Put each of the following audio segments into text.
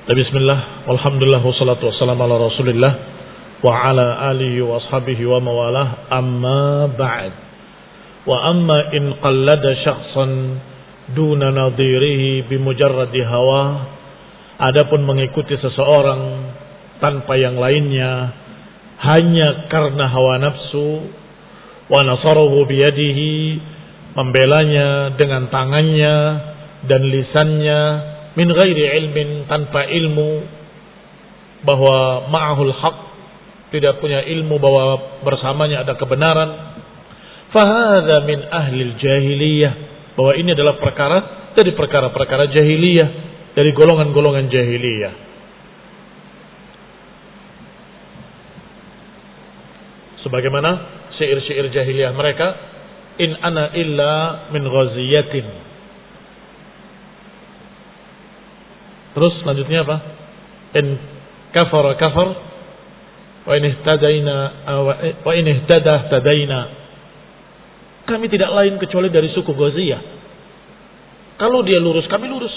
Bismillah, walhamdulillah, wassalatu wassalamu ala rasulillah wa ala alihi wa ashabihi wa mawalah, amma ba'd. Wa amma in qallada syakhsan duna nadhirihi bimujarradi hawa, adapun mengikuti seseorang tanpa yang lainnya hanya karena hawa nafsu, wa nasarahu biyadihi, membelanya dengan tangannya dan lisannya, min ghairi ilmin, tanpa ilmu bahwa ma'ahul haq, tidak punya ilmu bahwa bersamanya ada kebenaran. Fahadha min ahlil jahiliyah, bahwa ini adalah perkara dari perkara-perkara jahiliyah, dari golongan-golongan jahiliyah. Sebagaimana syair-syair jahiliyah mereka, in ana illa min ghaziyatin. Terus selanjutnya apa? In kafara kafar wa in ihtada tadaina. Kami tidak lain kecuali dari suku Ghaziyah. Kalau dia lurus, kami lurus.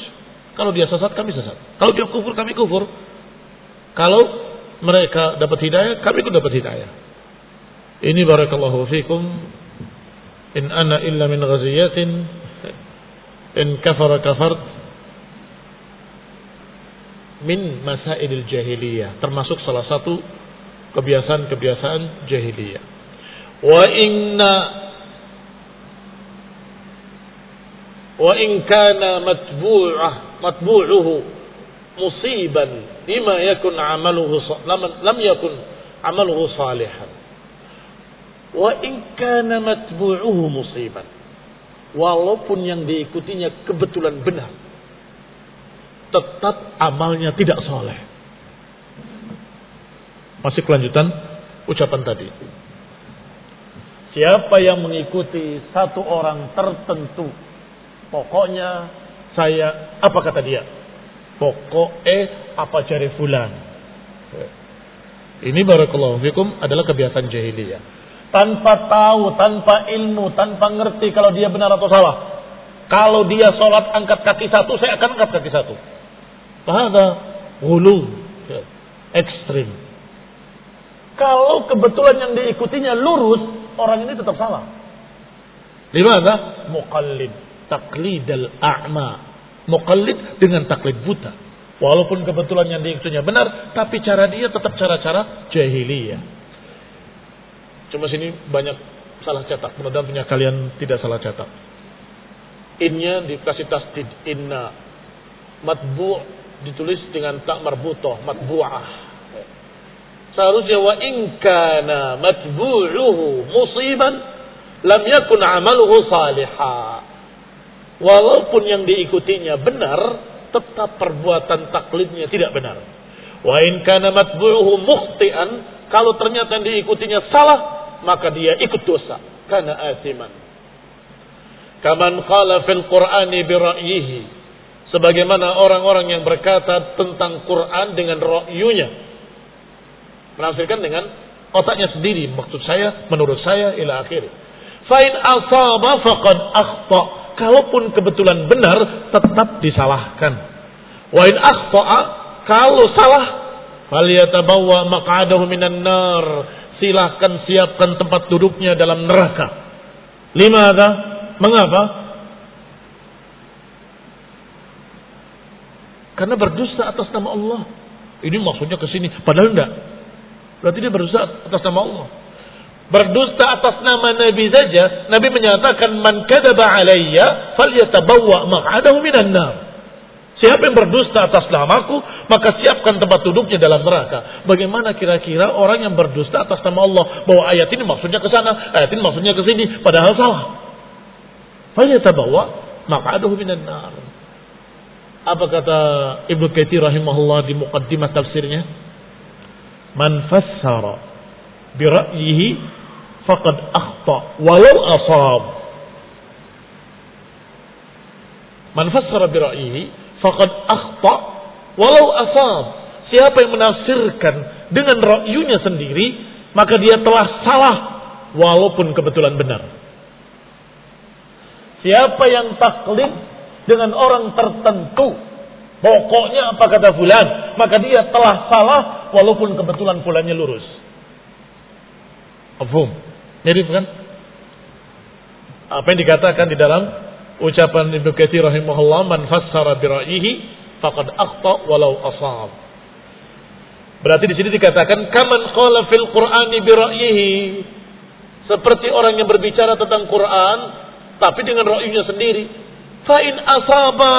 Kalau dia sesat, kami sesat. Kalau dia kufur, kami kufur. Kalau mereka dapat hidayah, kami pun dapat hidayah. Ini barakallahu fikum. In ana illa min ghaziyatin. In kafara kafart. Min masailil jahiliyah, termasuk salah satu kebiasaan-kebiasaan jahiliyah. Wa in kana matbu'uhu musiban lima yakun amaluhu lam yakun amaluhu salihan. Wa in kana matbu'uhu musiban, walaupun yang diikutinya kebetulan benar, tetap amalnya tidak soleh. Masih kelanjutan ucapan tadi. Siapa yang mengikuti satu orang tertentu, pokoknya saya, apa kata dia? Pokoknya apa cari fulan. Ini barakallahu fikum adalah kebiasaan jahiliyah. Tanpa tahu, tanpa ilmu, tanpa ngerti kalau dia benar atau salah. Kalau dia sholat angkat kaki satu, saya akan angkat kaki satu. Ada ghulu, ekstrim. Kalau kebetulan yang diikutinya lurus, orang ini tetap salah. Dimana? Muqallid, taqlidal a'ma. Muqallid dengan taklid buta. Walaupun kebetulan yang diikutinya benar, tapi cara dia tetap cara-cara jahiliyah. Cuma sini banyak salah cetak. Mudah-mudahan punya kalian tidak salah cetak. Innya dikasih tasdid, inna. Matbu' ditulis dengan tak marbutoh, matbu'ah. Seharusnya wa in kana matbu'uhu musiban lam yakun amaluhu salihah. Walaupun yang diikutinya benar, tetap perbuatan taklidnya tidak benar. Wa in kana matbu'uhu mukhti'an, kalau ternyata yang diikutinya salah, maka dia ikut dosa, kana athiman. Kaman qala fil Qur'ani bi ra'yihi, sebagaimana orang-orang yang berkata tentang Quran dengan ra'yunya, menafsirkan dengan otaknya sendiri, maksud saya, menurut saya, ila akhir. Fa in asaba faqad akhta, kalaupun kebetulan benar tetap disalahkan. Wa in akhta'a, kalau salah, falyatabawwa maq'adahu minan nar, silahkan siapkan tempat duduknya dalam neraka. Limadha? Mengapa? Karena berdusta atas nama Allah. Ini maksudnya ke sini, padahal enggak. Berarti dia berdusta atas nama Allah. Berdusta atas nama Nabi saja, Nabi menyatakan man kadzaba alayya falyatabawwa maq'adahu minan nar. Siapa yang berdusta atas namaku, maka siapkan tempat duduknya dalam neraka. Bagaimana kira-kira orang yang berdusta atas nama Allah, bahwa ayat ini maksudnya ke sana, ayat ini maksudnya ke sini, padahal salah. Falyatabawwa maq'adahu minan nar. Apa kata Ibnu Katsir rahimahullah di muqaddimah tafsirnya? Man fassara bi ra'yihi faqad akhta walau asab. Man fassara bi ra'yihi faqad akhta walau asab. Siapa yang menafsirkan dengan ra'yunya sendiri, maka dia telah salah walaupun kebetulan benar. Siapa yang taklid dengan orang tertentu, Pokoknya apa kata fulan, maka dia telah salah walaupun kebetulan fulannya lurus. Mafhum? Mirip kan? Apa yang dikatakan di dalam ucapan Ibnu Katsir rahimahullah, man fassara bi ra'yihi faqad akhta walau ashab. Berarti di sini dikatakan kaman qala fil Qur'ani bi ra'yihi, seperti orang yang berbicara tentang Quran tapi dengan ra'yinya sendiri. Fa in asaba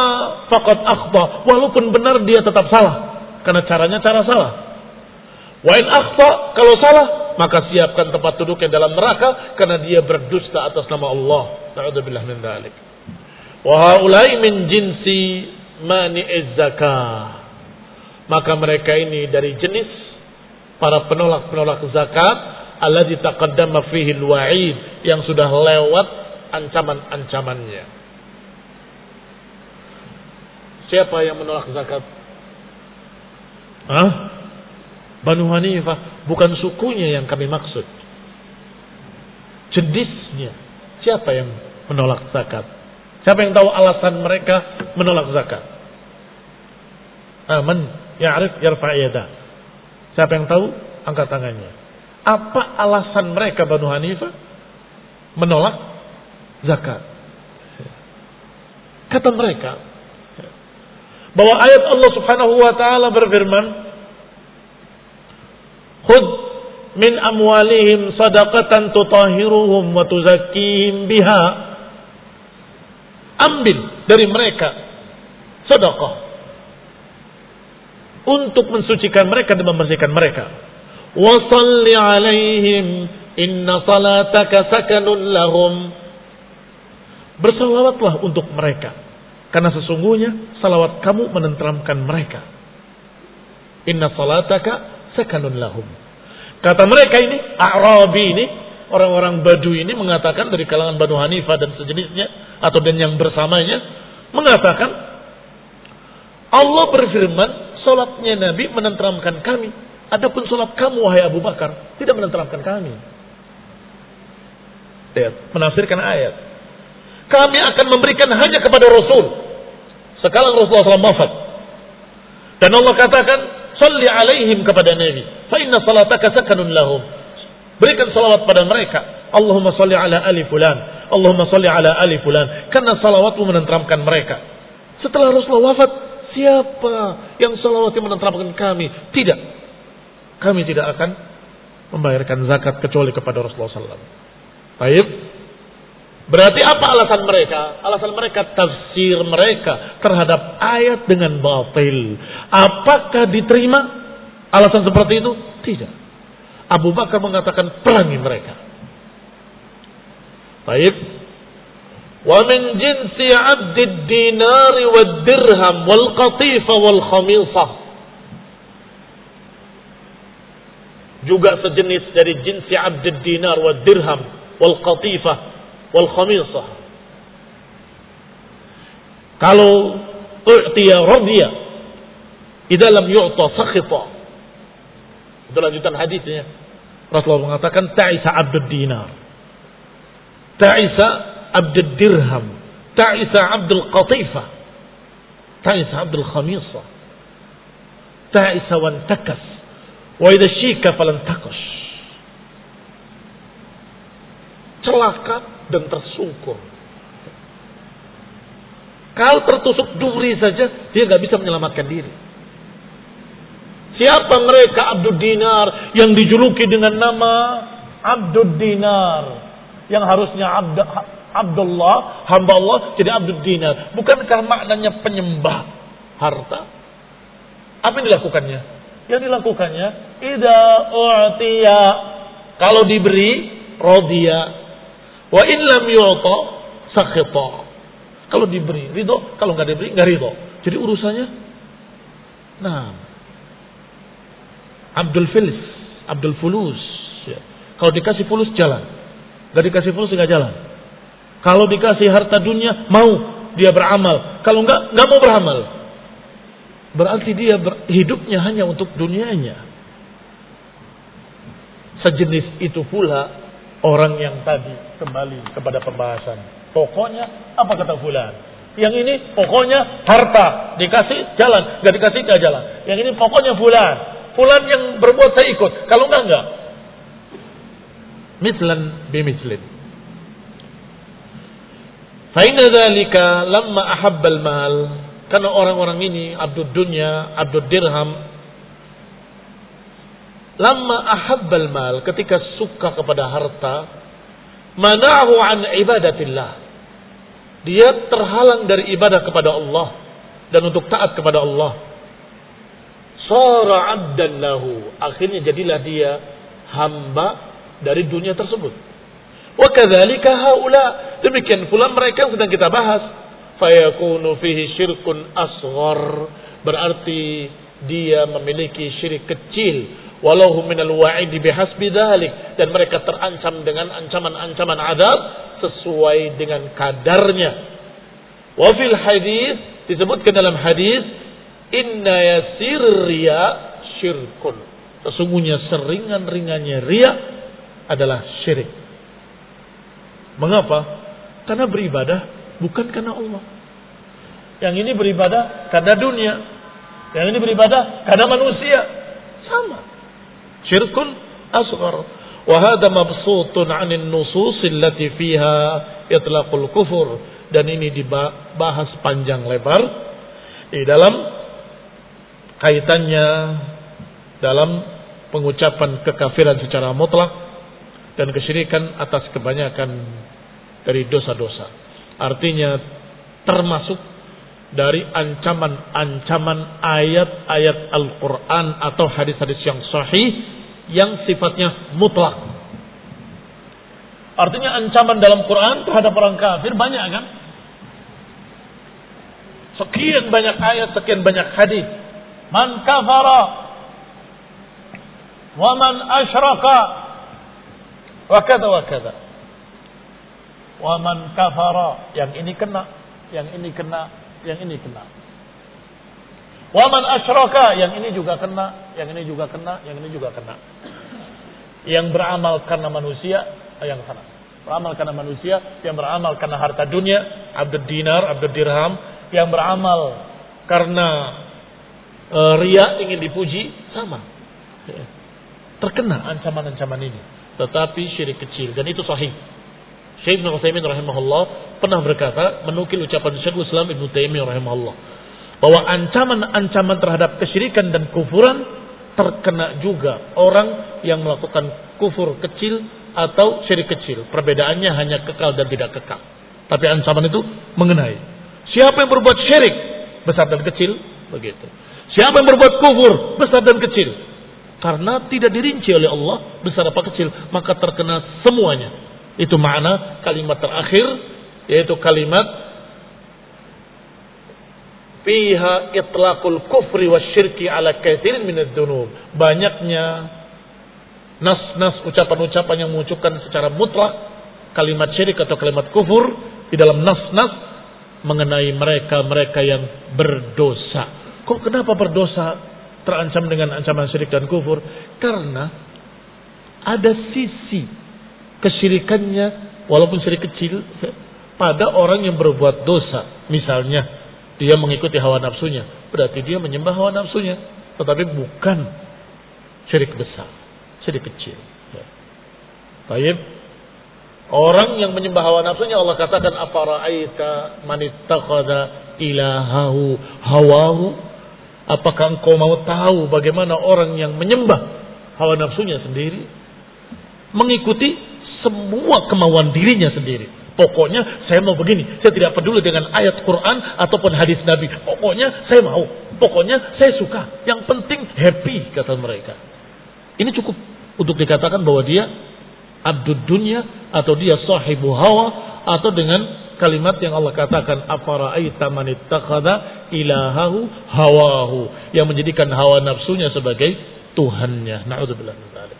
faqad akhta, walaupun benar dia tetap salah karena caranya cara salah. Wa in akhta, kalau salah maka siapkan tempat duduknya dalam neraka karena dia berdusta atas nama Allah. Na'udzubillah min dzalik. Wa haula'i min jinsi mani'iz zakah. Maka mereka ini dari jenis para penolak-penolak zakat alladzi taqaddama fihi al-wa'id, yang sudah lewat ancaman-ancamannya. Siapa yang menolak zakat? Banu Hanifah. Bukan sukunya yang kami maksud, jenisnya. Siapa yang menolak zakat? Siapa yang tahu alasan mereka menolak zakat? Man ya'rif yarfa' yada. Siapa yang tahu? Angkat tangannya. Apa alasan mereka Banu Hanifah menolak zakat? Kata mereka bahwa ayat Allah Subhanahu wa taala berfirman, "Khudh min amwalihim shadaqatan tutahhiruhum wa tuzakkihim biha." Ambil dari mereka sedekah untuk mensucikan mereka dan membersihkan mereka. Wa shalli 'alaihim inna salataka sakanun lahum. Bersalawatlah untuk mereka, karena sesungguhnya salawat kamu menenteramkan mereka. Inna salataka sakanun lahum. Kata mereka ini, A'rabi ini, orang-orang Badui ini mengatakan dari kalangan Banu Hanifah dan sejenisnya atau dan yang bersamanya, mengatakan Allah berfirman, salatnya Nabi menenteramkan kami. Adapun salat kamu wahai Abu Bakar tidak menenteramkan kami. Lihat, menafsirkan ayat. Kami akan memberikan hanya kepada Rasul sekarang Rasulullah SAW wafat. Dan Allah katakan, salli alaihim, kepada Nabi. Fa inna salataka sakanun lahum. Berikan salawat pada mereka. Allahumma salli ala ali fulan. Allahumma salli ala ali fulan. Karena salawatmu menenteramkan mereka. Setelah Rasulullah wafat, siapa yang salawatnya menenteramkan kami? Tidak. Kami tidak akan membayarkan zakat kecuali kepada Rasulullah SAW. Baik. Berarti apa alasan mereka? Alasan mereka, tafsir mereka terhadap ayat dengan batil. Apakah diterima alasan seperti itu? Tidak. Abu Bakar mengatakan perangi mereka. Baik. Wa min jinsi 'abdid dinari wad dirham wal qatifa wal khamisah. Juga sejenis dari jinsi 'abdid dinar wad dirham wal qatifa wal khamisah. Kalau u'tiya radiya, idza lam yu'ta sakhita. Itu lanjutan hadisnya. Rasulullah mengatakan ta'isa 'abdud dinar, ta'isa 'abdud dirham, ta'isa 'abdul qatifa, ta'isa 'abdul khamisah, ta'isa wan takas, wa idza syika falan takush. Celaka dan tersungkur. Kalau tertusuk duri saja, dia nggak bisa menyelamatkan diri. Siapa mereka Abdud Dinar yang dijuluki dengan nama Abdud Dinar, yang harusnya Abdullah, hamba Allah, jadi Abdud Dinar? Bukankah maknanya penyembah harta? Apa yang dilakukannya? Yang dilakukannya, idza u'tiya, kalau diberi, radiya, wa in lam yu'ta sakhita. Kalau diberi ridho, kalau enggak diberi enggak ridho. Jadi urusannya Abdul Filis, Abdul Fulus. Ya. Kalau dikasih fulus jalan, enggak dikasih fulus enggak jalan. Kalau dikasih harta dunia mau dia beramal, kalau enggak mau beramal. Berarti dia hidupnya hanya untuk dunianya. Sejenis itu pula orang yang tadi, kembali kepada pembahasan. Pokoknya apa kata fulan? Yang ini pokoknya harta, dikasih jalan, nggak dikasih nggak jalan. Yang ini pokoknya fulan yang berbuat saya ikut, kalau enggak. Mislan bimislin. Fa inna dzalika lamma ahabbal mal, karena orang-orang ini abdud dunya, abdud dirham, lamma ahabbal mal, ketika suka kepada harta, mana'ahu an ibadatillah. Dia terhalang dari ibadah kepada Allah dan untuk taat kepada Allah. Shara 'abdan lahu, akhirnya jadilah dia hamba dari dunia tersebut. Wa kadzalika haula, demikian pula mereka yang sedang kita bahas. Fayakunu fihi syirkun asghar, berarti dia memiliki syirik kecil. Walau minal wa'idi bihasbi dzalik, dan mereka terancam dengan ancaman-ancaman azab sesuai dengan kadarnya. Wa fil hadis, disebutkan dalam hadis, inna yasir riya syirkun, sesungguhnya seringan-ringannya riya adalah syirik. Mengapa? Karena beribadah bukan karena Allah. Yang ini beribadah karena dunia, yang ini beribadah karena manusia. Sama. Syirkun asghar. Wa hadha mabsutun 'anil nusus allati fiha itlaqul kufur, dan ini dibahas panjang lebar di dalam kaitannya dalam pengucapan kekafiran secara mutlak dan kesyirikan atas kebanyakan dari dosa-dosa. Artinya termasuk dari ancaman-ancaman ayat-ayat Al-Quran atau hadis-hadis yang sahih yang sifatnya mutlak. Artinya ancaman dalam Quran terhadap orang kafir banyak kan? Sekian banyak ayat, sekian banyak hadis. Man kafara wa man asyraka wa kadza wa kadza. Wa man kafara, yang ini kena, yang ini kena, yang ini kena. Wa man asyraka, yang ini juga kena, yang ini juga kena, yang ini juga kena. Yang beramal karena manusia, yang sana. Beramal karena manusia, yang beramal karena harta dunia, abdud dinar, abdud dirham, yang beramal karena riya, ingin dipuji, sama. Terkena ancaman-ancaman ini. Tetapi syirik kecil, dan itu sahih. Syekh Ibnu Utsaimin rahimahullah pernah berkata, menukil ucapan Syekhul Islam Ibnu Taimiyah rahimahullah, bahwa ancaman-ancaman terhadap kesyirikan dan kufuran terkena juga orang yang melakukan kufur kecil atau syirik kecil. Perbedaannya hanya kekal dan tidak kekal. Tapi ancaman itu mengenai siapa yang berbuat syirik besar dan kecil, begitu. Siapa yang berbuat kufur besar dan kecil, karena tidak dirinci oleh Allah besar apa kecil, maka terkena semuanya. Itu makna kalimat terakhir, yaitu kalimat fiha itlaqul kufri wasyirki ala katsirin minadz dzunub. Banyaknya nas-nas, ucapan-ucapan yang mengucapkan secara mutlak kalimat syirik atau kalimat kufur di dalam nas-nas mengenai mereka-mereka yang berdosa. Kok kenapa berdosa terancam dengan ancaman syirik dan kufur? Karena ada sisi kesyirikannya walaupun syirik kecil pada orang yang berbuat dosa. Misalnya dia mengikuti hawa nafsunya, berarti dia menyembah hawa nafsunya, tetapi bukan syirik besar, syirik kecil. Baik, orang yang menyembah hawa nafsunya, Allah katakan, afara'aita man ittakhadha ilahahu hawahu, apakah engkau mau tahu bagaimana orang yang menyembah hawa nafsunya sendiri, mengikuti semua kemauan dirinya sendiri. Pokoknya saya mau begini, saya tidak peduli dengan ayat Quran ataupun hadis Nabi. Pokoknya saya mau, pokoknya saya suka. Yang penting happy, kata mereka. Ini cukup untuk dikatakan bahwa dia abdud dunya atau dia sahibu hawa, atau dengan kalimat yang Allah katakan, afara'aita man ittakhadha ilahahu hawahu, yang menjadikan hawa nafsunya sebagai tuhannya. Na'udzubillah min dzalik.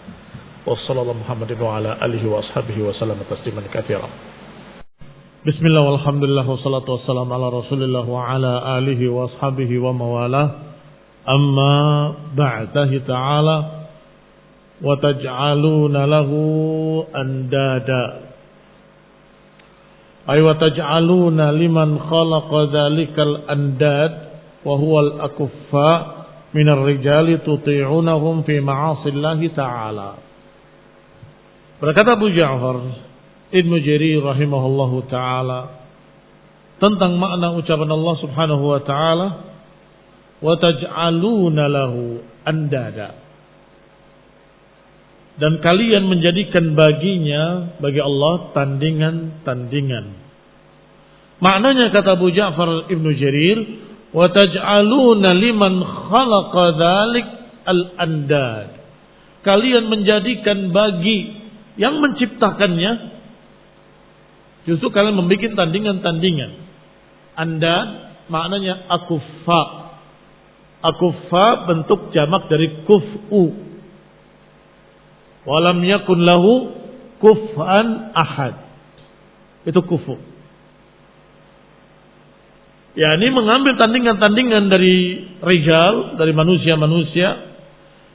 Wassallallahu Muhammadin wa ala alihi wa ashabihi wa sallam tasliman katsiran. Bismillah walhamdulillah wassalatu wassalamu ala rasulillah wa ala alihi wa ashabihi wa mawalah. Amma ba'dahi ta'ala wa taj'aluna lahu andada Ay wa taj'aluna liman khalaqa dzalikal andad wa huwal akuffa minar rijali tuti'unahum fi ma'asillahi ta'ala. Berkata Abu Ja'far Ibnu Jarir rahimahullahu ta'ala tentang makna ucapan Allah subhanahu wa ta'ala, wa taj'aluna lahu andada, dan kalian menjadikan baginya, bagi Allah, tandingan-tandingan. Maknanya kata Abu Ja'far Ibnu Jarir, wa taj'aluna liman khalaqa dzalik al-andad, kalian menjadikan bagi yang menciptakannya, justru kalian membuat tandingan-tandingan. Andad maknanya akuffa. Akuffa bentuk jamak dari kuf'u. Walam yakun lahu kuf'an ahad. Itu kufu. Ya, ini mengambil tandingan-tandingan dari rijal, dari manusia-manusia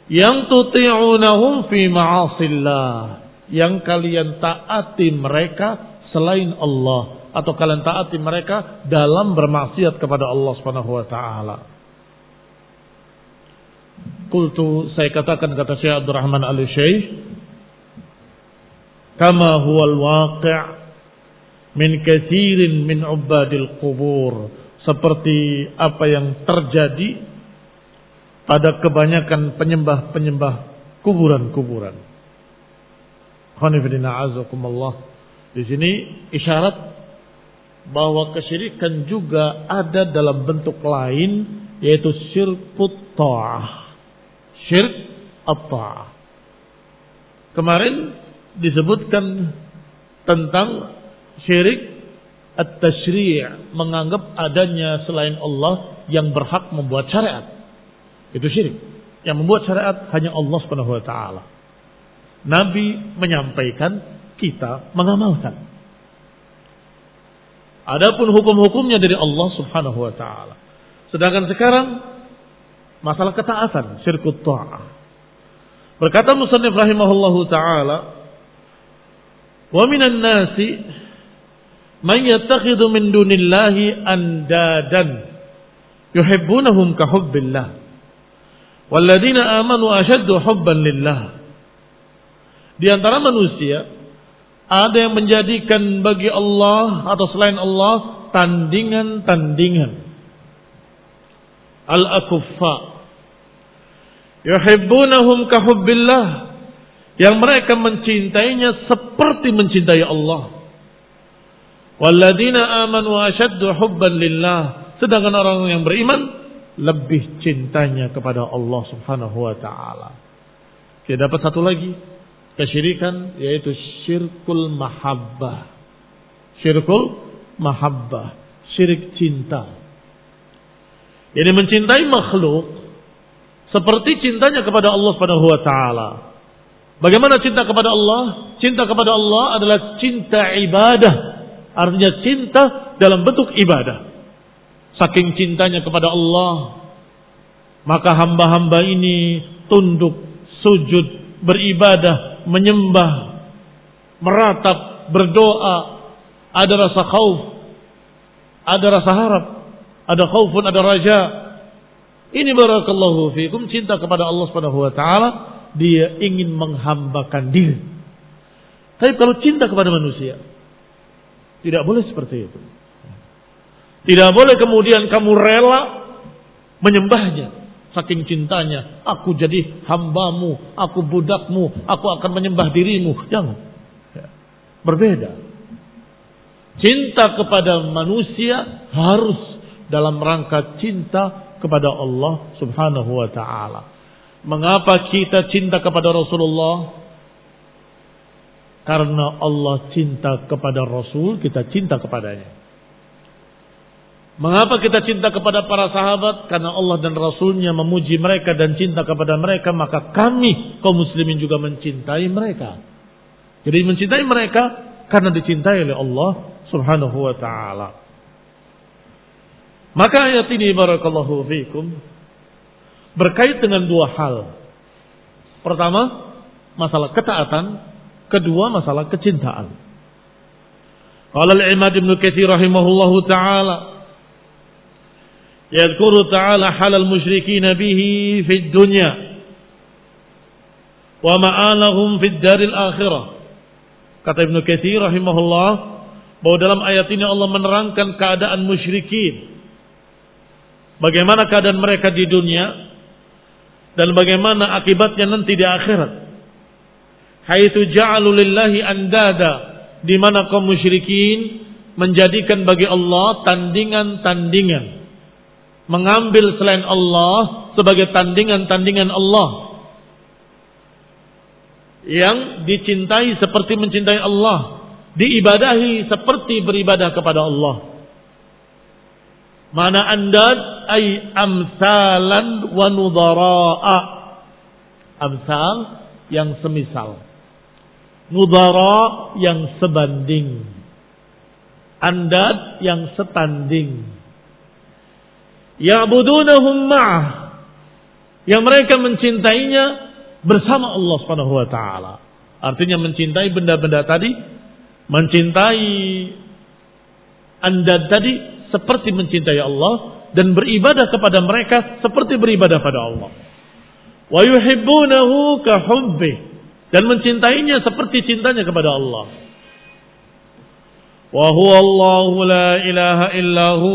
yang tuti'unahum fi ma'asillah, yang kalian taati mereka selain Allah, atau kalian taati mereka dalam bermaksiat kepada Allah Subhanahu wa taala. Qultu, saya katakan, kata Syekh Abdurrahman Al-Syekh, kama huwal waqi' min katsirin min ubadil qubur, seperti apa yang terjadi pada kebanyakan penyembah-penyembah kuburan-kuburan. Khonifidina azakumullah. Di sini isyarat bahwa kesyirikan juga ada dalam bentuk lain, yaitu syirkut ta'ah. Syirk at-ta'ah. Kemarin disebutkan tentang syirik at-tashri', menganggap adanya selain Allah yang berhak membuat syariat. Itu syirik. Yang membuat syariat hanya Allah Subhanahu wa taala. Nabi menyampaikan, kita mengamalkan. Adapun hukum-hukumnya dari Allah Subhanahu wa taala. Sedangkan sekarang masalah ketaatan, syirkut ta'ah. Berkata musannif rahimahullahu taala, wa minan nasi man yattakhidhu min dunillahi andadan yuhibbunahum ka hubbillah walladzina amanu ashaddu hubban lillah. Di antara manusia ada yang menjadikan bagi Allah atau selain Allah tandingan-tandingan. Al-akuffa yuhibbunahum ka hubbillah, yang mereka mencintainya seperti mencintai Allah. Walladzina amanu ashaddu hubban lillah, sedangkan orang yang beriman lebih cintanya kepada Allah Subhanahu wa taala. Kita dapat satu lagi kesyirikan, yaitu syirkul mahabbah. Syirkul mahabbah, syirik cinta. Jadi mencintai makhluk seperti cintanya kepada Allah Subhanahu wa taala. Bagaimana cinta kepada Allah? Cinta kepada Allah adalah cinta ibadah. Artinya cinta dalam bentuk ibadah. Saking cintanya kepada Allah, maka hamba-hamba ini tunduk, sujud, beribadah, menyembah, meratap, berdoa, ada rasa khauf, ada rasa harap, ada khaufun, ada raja. Ini barakallahu fikum, cinta kepada Allah Subhanahu wa taala, dia ingin menghambakan diri. Tapi kalau cinta kepada manusia, tidak boleh seperti itu. Tidak boleh kemudian kamu rela menyembahnya. Saking cintanya, aku jadi hambamu, aku budakmu, aku akan menyembah dirimu. Jangan. Berbeda. Cinta kepada manusia harus dalam rangka cinta kepada Allah Subhanahu wa ta'ala. Mengapa kita cinta kepada Rasulullah? Karena Allah cinta kepada Rasul, kita cinta kepadanya. Mengapa kita cinta kepada para sahabat? Karena Allah dan Rasulnya memuji mereka dan cinta kepada mereka, maka kami kaum muslimin juga mencintai mereka. Jadi mencintai mereka karena dicintai oleh Allah Subhanahu wa ta'ala. Maka ayat ini barakallahu fikum berkait dengan dua hal. Pertama, masalah ketaatan. Kedua, masalah kecintaan. Qala al-Imad Ibnu Katsir rahimahullahu taala yadhkuru ta'ala halal musyrikin bihi fid dunya wa ma'alahum fid daril akhirah. Kata Ibnu Katsir rahimahullah bahwa dalam ayat ini Allah menerangkan keadaan musyrikin, bagaimana keadaan mereka di dunia dan bagaimana akibatnya nanti di akhirat. Haitsu ja'alu lillahi andada, di mana kaum musyrikin menjadikan bagi Allah tandingan-tandingan, mengambil selain Allah sebagai tandingan-tandingan Allah yang dicintai seperti mencintai Allah, diibadahi seperti beribadah kepada Allah. Mana andad ay amsalan wa nudara'a, amsal yang semisal, nudara yang sebanding, andad yang setanding. Ya'budunahum ma'ah, yang mereka mencintainya bersama Allah Subhanahu wa taala. Artinya mencintai benda-benda tadi, mencintai andad tadi seperti mencintai Allah, dan beribadah kepada mereka seperti beribadah pada Allah. Wa yuhibbunahu ka hubbih, dan mencintainya seperti cintanya kepada Allah. Wa huwa Allahu la ilaha illahu,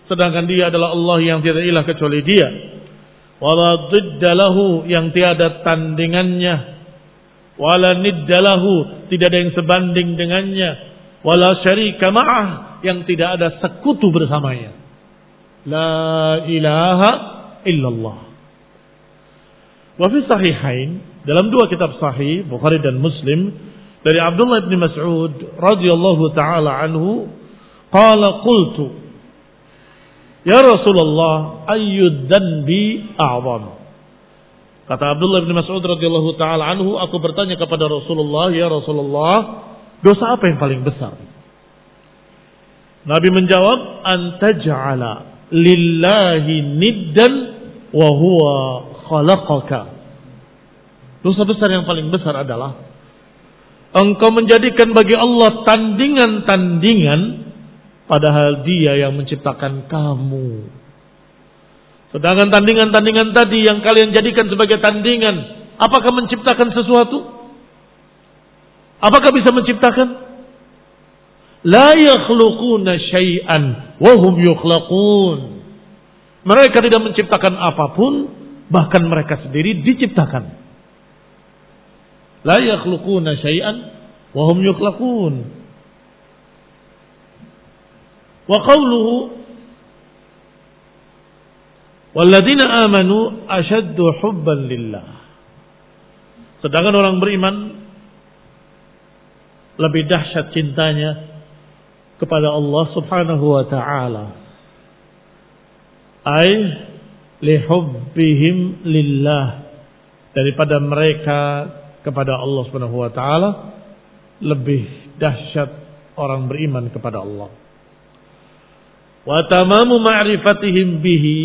sedangkan dia adalah Allah yang tiada ilah kecuali dia. Wala didda lahu, yang tiada tandingannya. Wala nidda lahu, tidak ada yang sebanding dengannya. Wala syarika ma'ah, yang tidak ada sekutu bersamanya. La ilaha illallah. Wa fi sahihain, dalam dua kitab sahih Bukhari dan Muslim, dari Abdullah bin Mas'ud radhiyallahu taala anhu, qala qultu ya Rasulullah ayyud dzanbi a'zam. Kata Abdullah bin Mas'ud radhiyallahu taala anhu, aku bertanya kepada Rasulullah, ya Rasulullah, dosa apa yang paling besar? Nabi menjawab, antaj'ala lillahi niddan wa huwa khalaqaka. Dosa besar yang paling besar adalah engkau menjadikan bagi Allah tandingan-tandingan, padahal dia yang menciptakan kamu. Sedangkan tandingan-tandingan tadi yang kalian jadikan sebagai tandingan, apakah menciptakan sesuatu? Apakah bisa menciptakan? La yakhluquna syai'an wa hum yukhlaqun. Mereka tidak menciptakan apapun, bahkan mereka sendiri diciptakan. La yakhluquna syai'an wa hum yukhlaqun. Wa qawluhu walladzina amanu ashaddu hubban lillah. Sedangkan orang beriman lebih dahsyat cintanya kepada Allah Subhanahu wa taala. Ai lihubbihim lillah, daripada mereka kepada Allah Subhanahu wa taala lebih dahsyat orang beriman kepada Allah. Wa tamamu ma'rifatihim bihi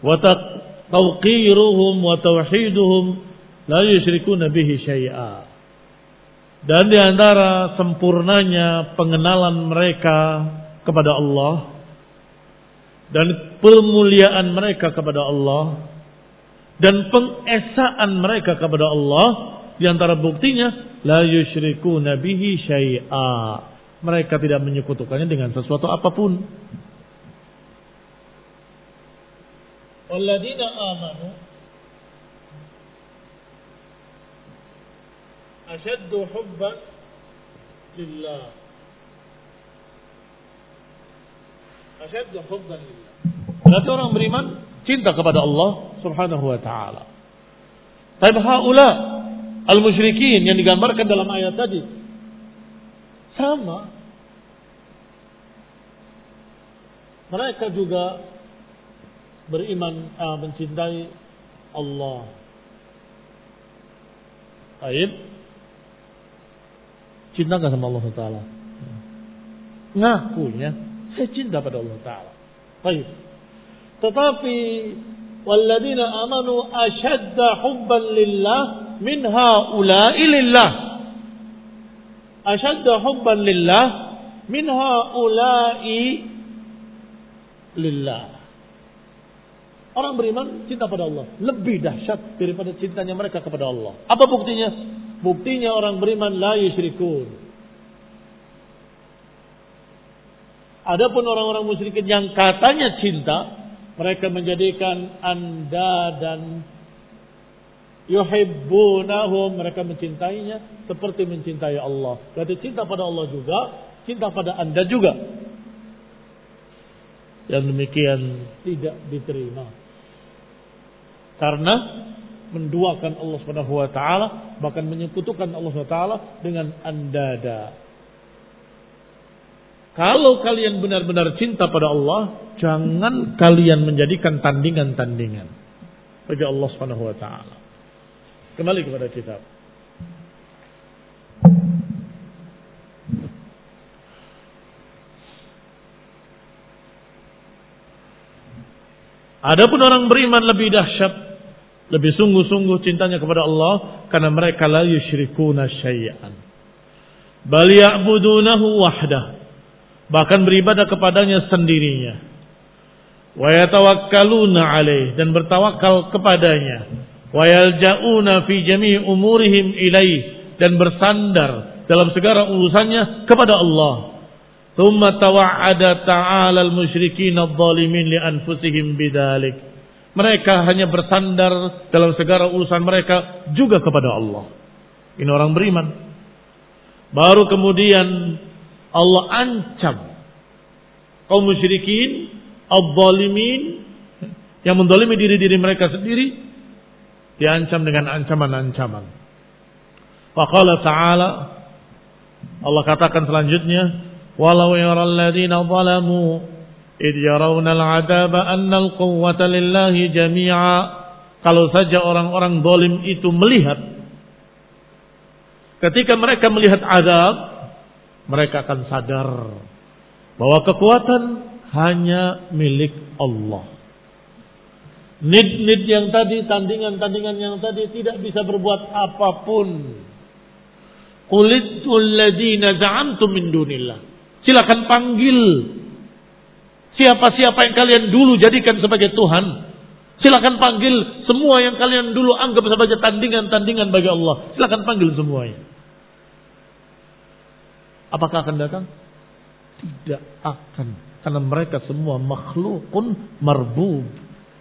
wa tawqiruhum wa tauhiduhum la yusyrikuna bihi syai'a. Dan di antara sempurnanya pengenalan mereka kepada Allah dan pemuliaan mereka kepada Allah dan pengesaan mereka kepada Allah, di antara buktinya la yusyrikuna bihi syai'a, mereka tidak menyekutukannya dengan sesuatu apapun. Walladzina amanu asyaddu hubban lillah. Asyaddu hubban lillah. Berarti orang beriman cinta kepada Allah Subhanahu wa taala. Tapi haula al-musyrikin yang digambarkan dalam ayat tadi sama. Mereka juga beriman, mencintai Allah. Baik. Cinta enggak sama Allah Taala? Ngakunya saya cinta pada Allah Taala. Baik. Tetapi walladzina amanu asyadda hubban lillah min haula'i lillah. asyadda hubban lillah min haula'i lillah. Orang beriman cinta pada Allah lebih dahsyat daripada cintanya mereka kepada Allah. Apa buktinya? Buktinya orang beriman la yusyrikun. Adapun orang-orang musyrikin yang katanya cinta, mereka menjadikan andadan, yuhibbunahum, mereka mencintainya seperti mencintai Allah. Berarti cinta pada Allah juga, cinta pada anda juga. Yang demikian tidak diterima. Karena menduakan Allah Subhanahu wa taala, bahkan menyekutukan Allah Subhanahu wa taala dengan andada. Kalau kalian benar-benar cinta pada Allah, jangan kalian menjadikan tandingan-tandingan bagi Allah Subhanahu wa taala. Kembali kepada kitab. Adapun orang beriman lebih dahsyat, lebih sungguh-sungguh cintanya kepada Allah karena mereka la yusyrikuna syai'an. Bal ya'budunahu wahdah. Bahkan beribadah kepadanya sendirinya. Wa yatawakkaluna alaih, dan bertawakal kepadanya. Wa yalja'una fi jami'i umurihim ilaih, dan bersandar dalam segala urusannya kepada Allah. Tsumma tawa'ada ta'ala al-musyrikin adh-dhalimin li anfusihim bidzalik. Mereka hanya bersandar dalam segala urusan mereka juga kepada Allah. Ini orang beriman. Baru kemudian Allah ancam kaum musyrikin adh-dhalimin yang mendolimi diri-diri mereka sendiri, diancam dengan ancaman-ancaman. Wa qala ta'ala, Allah katakan selanjutnya, walau yaral ladzina zalamu id yarawna al-'adaba anna al-quwwata lillahi jami'a. Kalau saja orang-orang zalim itu melihat, ketika mereka melihat azab, mereka akan sadar bahwa kekuatan hanya milik Allah. Nid-nid yang tadi, tandingan-tandingan yang tadi tidak bisa berbuat apapun. Qulitul ladzina za'amtum min dunillah. Silakan panggil siapa-siapa yang kalian dulu jadikan sebagai Tuhan. Silakan panggil semua yang kalian dulu anggap sebagai tandingan-tandingan bagi Allah. Silakan panggil semuanya. Apakah akan datang? Tidak akan. Karena mereka semua makhlukun marbub,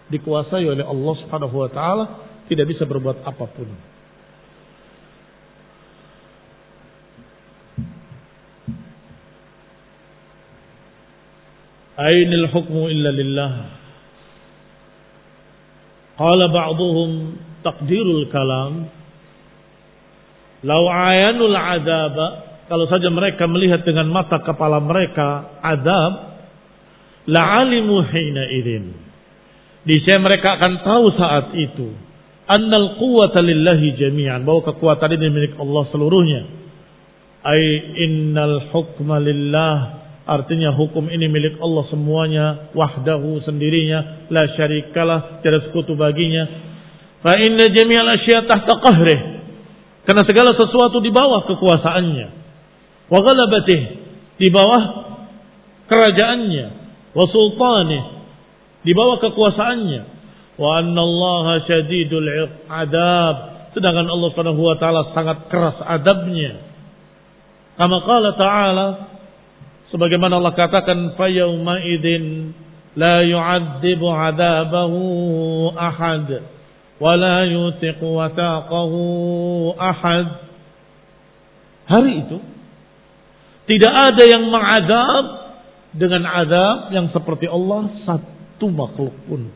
dikuasai oleh Allah Subhanahu wa taala, tidak bisa berbuat apapun. Ainil hukmu illa lillah. Qala ba'dhum taqdirul kalam, law ayanul azaba, kalau saja mereka melihat dengan mata kepala mereka azab, la'alimu hina idzin, niscaya mereka akan tahu saat itu, annal quwwata lillahi jami'an, bahwa kekuatan ini milik Allah seluruhnya. Ai innal hukma lillah, artinya hukum ini milik Allah semuanya, wahdahu, sendirinya, la syarikalah, tiada sekutu baginya. Fa inna jami'al asya' tahta qahrih, karena segala sesuatu di bawah kekuasaannya, wa ghalabatih, di bawah kerajaannya, wa sultanih, di bawah kekuasaannya, wa annallaha syadidul adab, sedangkan Allah Subhanahu wa taala sangat keras adabnya. Kama qala ta'ala, sebagaimana Allah katakan, fa yauma idzin la yu'adzibu 'adzabahu ahad wa la yutiqu wathaqahu ahad. Hari itu tidak ada yang mengazab dengan azab yang seperti Allah satu makhluk pun.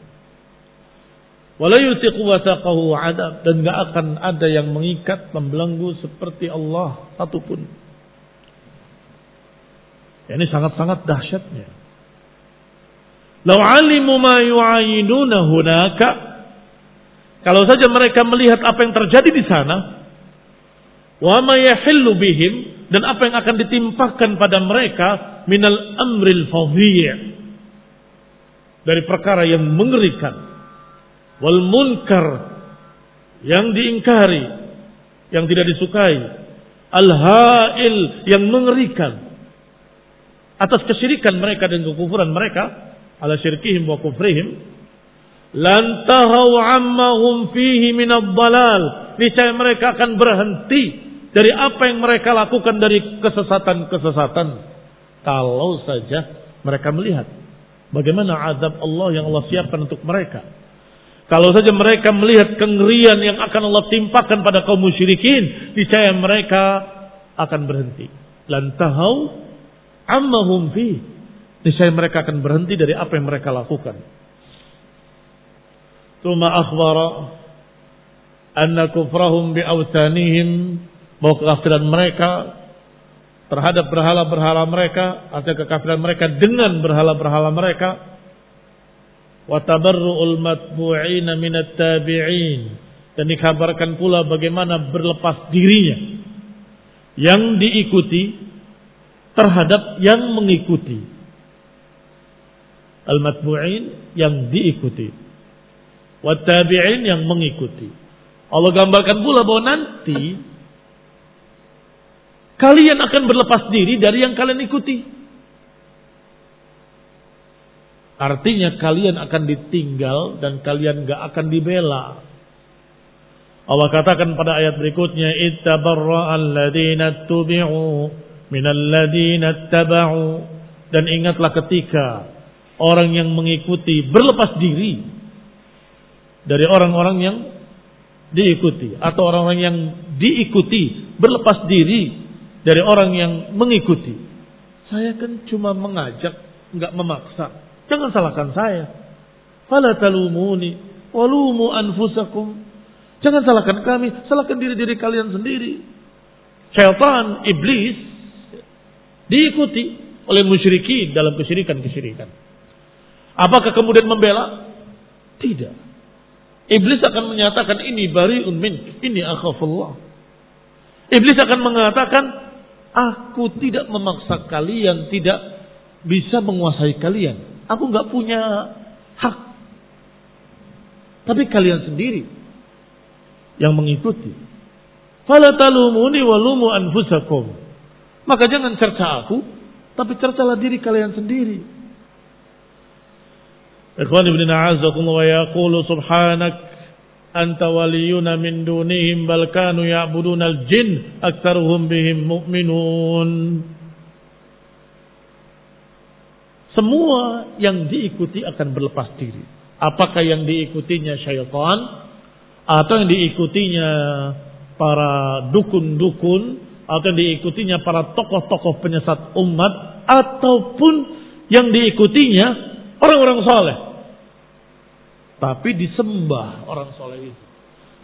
Wa la yutiqu wathaqahu adab, dan enggak akan ada yang mengikat, membelenggu seperti Allah satupun. Ini sangat-sangat dahsyatnya. Lau alimu ma yu'ayinuna hunaka, kalau saja mereka melihat apa yang terjadi di sana, wa ma yahillu bihim, dan apa yang akan ditimpakan pada mereka, minal amril fadhi', dari perkara yang mengerikan, wal munkar, yang diingkari, yang tidak disukai, al-ha'il yang mengerikan atas kesyirikan mereka dan kekufuran mereka, ala syirkihim wa kufrihim, lan tahau amma hum fihi min ad-dhalal, niscaya mereka akan berhenti dari apa yang mereka lakukan dari kesesatan-kesesatan kalau saja mereka melihat bagaimana azab Allah yang Allah siapkan untuk mereka. Kalau saja mereka melihat kengerian yang akan Allah timpakan pada kaum musyrikin, niscaya mereka akan berhenti. Lan tahau amma hum fi, niscaya mereka akan berhenti dari apa yang mereka lakukan. Tsumma akhbara anna kufrahum bi awthanihim, bahwa kekafiran mereka terhadap berhala-berhala mereka, atau kekafiran mereka dengan berhala-berhala mereka, wa tabarru'ul matbu'ina minat tabi'in, dan dikabarkan pula bagaimana berlepas dirinya yang diikuti terhadap yang mengikuti. Al-matbu'in yang diikuti, wa tabi'in yang mengikuti. Allah gambarkan pula bahwa nanti kalian akan berlepas diri dari yang kalian ikuti. Artinya kalian akan ditinggal dan kalian gak akan dibela. Allah katakan pada ayat berikutnya, ittabarra'al ladzina tubi'u minal ladzina taba'u, dan ingatlah ketika orang yang mengikuti berlepas diri dari orang-orang yang diikuti, atau orang-orang yang diikuti berlepas diri dari orang yang mengikuti. Saya kan cuma mengajak, enggak memaksa. Jangan salahkan saya. Fala talumuni walumu anfusakum. Jangan salahkan kami, salahkan diri-diri kalian sendiri. Syaitan, iblis diikuti oleh musyrikin dalam kesyirikan-kesyirikan. Apakah kemudian membela? Tidak. Iblis akan menyatakan ini bari'un mink, ini akhafullah. Iblis akan mengatakan, aku tidak memaksa kalian, tidak bisa menguasai kalian. Aku enggak punya hak. Tapi kalian sendiri yang mengikuti. Fala talumuni walumu anfusakum. Maka jangan cerca aku, tapi cercalah diri kalian sendiri. Ikhwan ibn a'azakumullah, wa yaqulu subhanak anta waliyuna min dunihim bal kanu ya'budunal jin aktsaruhum bihim mu'minun. Semua yang diikuti akan berlepas diri. Apakah yang diikutinya syaitan, atau yang diikutinya para dukun-dukun, atau yang diikutinya para tokoh-tokoh penyesat umat, ataupun yang diikutinya orang-orang soleh. Tapi disembah orang soleh itu.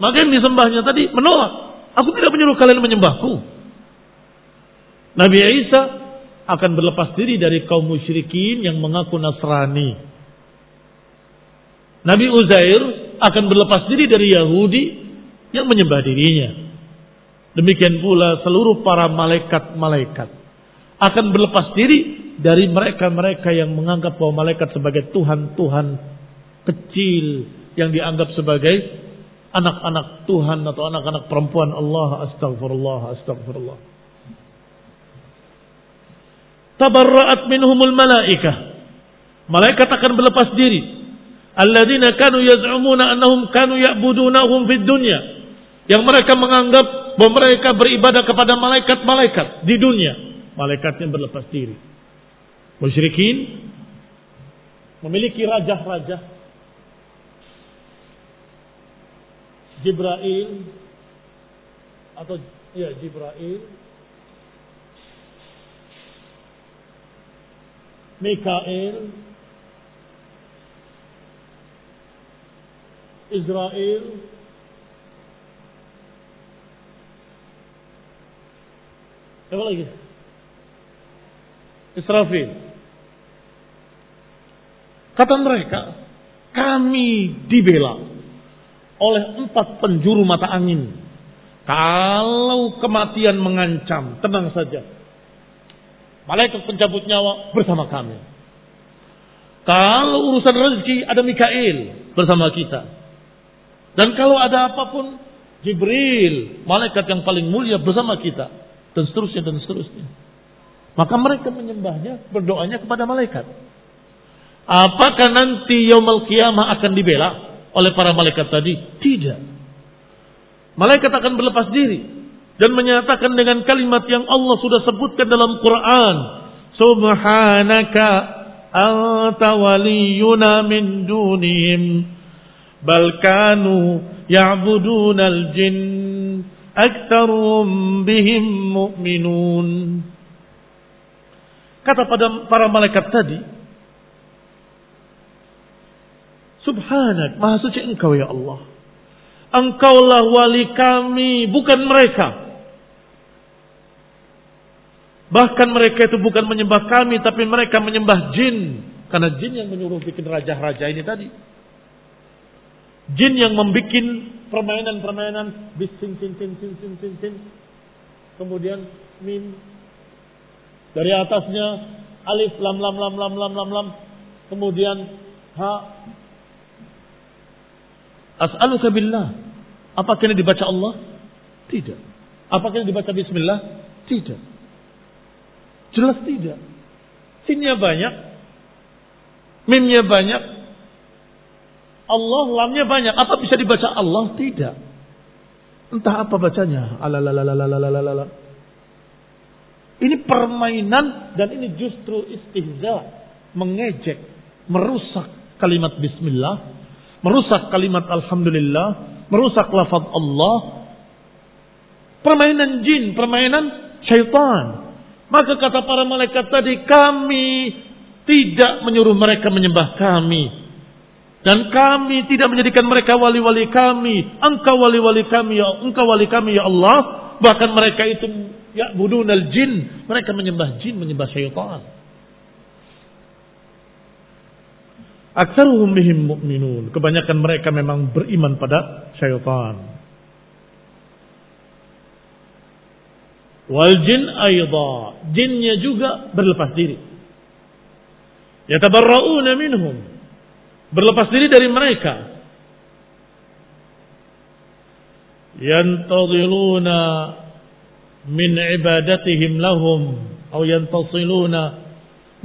Maka yang disembahnya tadi menolak. Aku tidak menyuruh kalian menyembahku. Nabi Isa akan berlepas diri dari kaum musyrikin yang mengaku Nasrani. Nabi Uzair akan berlepas diri dari Yahudi yang menyembah dirinya. Demikian pula seluruh para malaikat-malaikat akan berlepas diri dari mereka-mereka yang menganggap bahwa malaikat sebagai Tuhan-Tuhan kecil, yang dianggap sebagai anak-anak Tuhan atau anak-anak perempuan Allah. Astagfirullah, astagfirullah. Tabarra'at minhumul malaikah. Malaikat akan berlepas diri. Alladzina kanu yaz'umuna annahum kanu ya'budunahum fid dunya. Yang mereka menganggap bahwa mereka beribadah kepada malaikat-malaikat di dunia. Malaikatnya berlepas diri. Musyrikin memiliki raja-raja. Jibril atau Jibril, Mikail, Israel, apa lagi? Israfil. Kata mereka, kami dibela oleh 4 penjuru mata angin. Kalau kematian mengancam, tenang saja. Malaikat pencabut nyawa bersama kami. Kalau urusan rezeki ada Mikail bersama kita. Dan kalau ada apapun, Jibril, malaikat yang paling mulia bersama kita. dan seterusnya dan seterusnya. Maka mereka menyembahnya, berdoanya kepada malaikat. Apakah nanti yaumul qiyamah akan dibela oleh para malaikat tadi? Tidak. Malaikat akan berlepas diri dan menyatakan dengan kalimat yang Allah sudah sebutkan dalam Quran, Subhanaka anta waliyuna min dunihim bal kanu ya'budunal jin aktsaruhum bihim mu'minun. Kata pada para malaikat tadi, Subhanak, maha suci engkau ya Allah. Engkaulah wali kami, bukan mereka. Bahkan mereka itu bukan menyembah kami, tapi mereka menyembah jin. Karena jin yang menyuruh bikin raja-raja ini tadi. Jin yang membuat permainan-permainan. Bis, sin, sin, sin, sin, sin, sin, sin. Kemudian mim. Dari atasnya alif, lam, lam, lam, lam, lam, lam, lam. Kemudian ha. As'aluka billah. Apakah ini dibaca Allah? Tidak. Apakah ini dibaca bismillah? Tidak. Jelas tidak. Sinnya banyak. Mimnya banyak. Allah, lamnya banyak. Apa bisa dibaca Allah? Tidak. Entah apa bacanya. Alalalalalalalala. Ini permainan dan ini justru istihza. Mengejek. Merusak kalimat bismillah. Merusak kalimat alhamdulillah, merusak lafaz Allah. Permainan jin, permainan syaitan. Maka kata para malaikat tadi, kami tidak menyuruh mereka menyembah kami. Dan kami tidak menjadikan mereka wali-wali kami. Engkau wali-wali kami ya, engkau wali kami ya Allah. Bahkan mereka itu ya'budunal jin, mereka menyembah jin, menyembah syaitan. Aktsaruhum bihim mu'minun. Kebanyakan mereka memang beriman pada syaitan. Wal jin aidha. Jinnya juga berlepas diri. Yatabarra'una minhum. Berlepas diri dari mereka. Yantadhiluna min ibadatihim lahum. Atau yantasiluna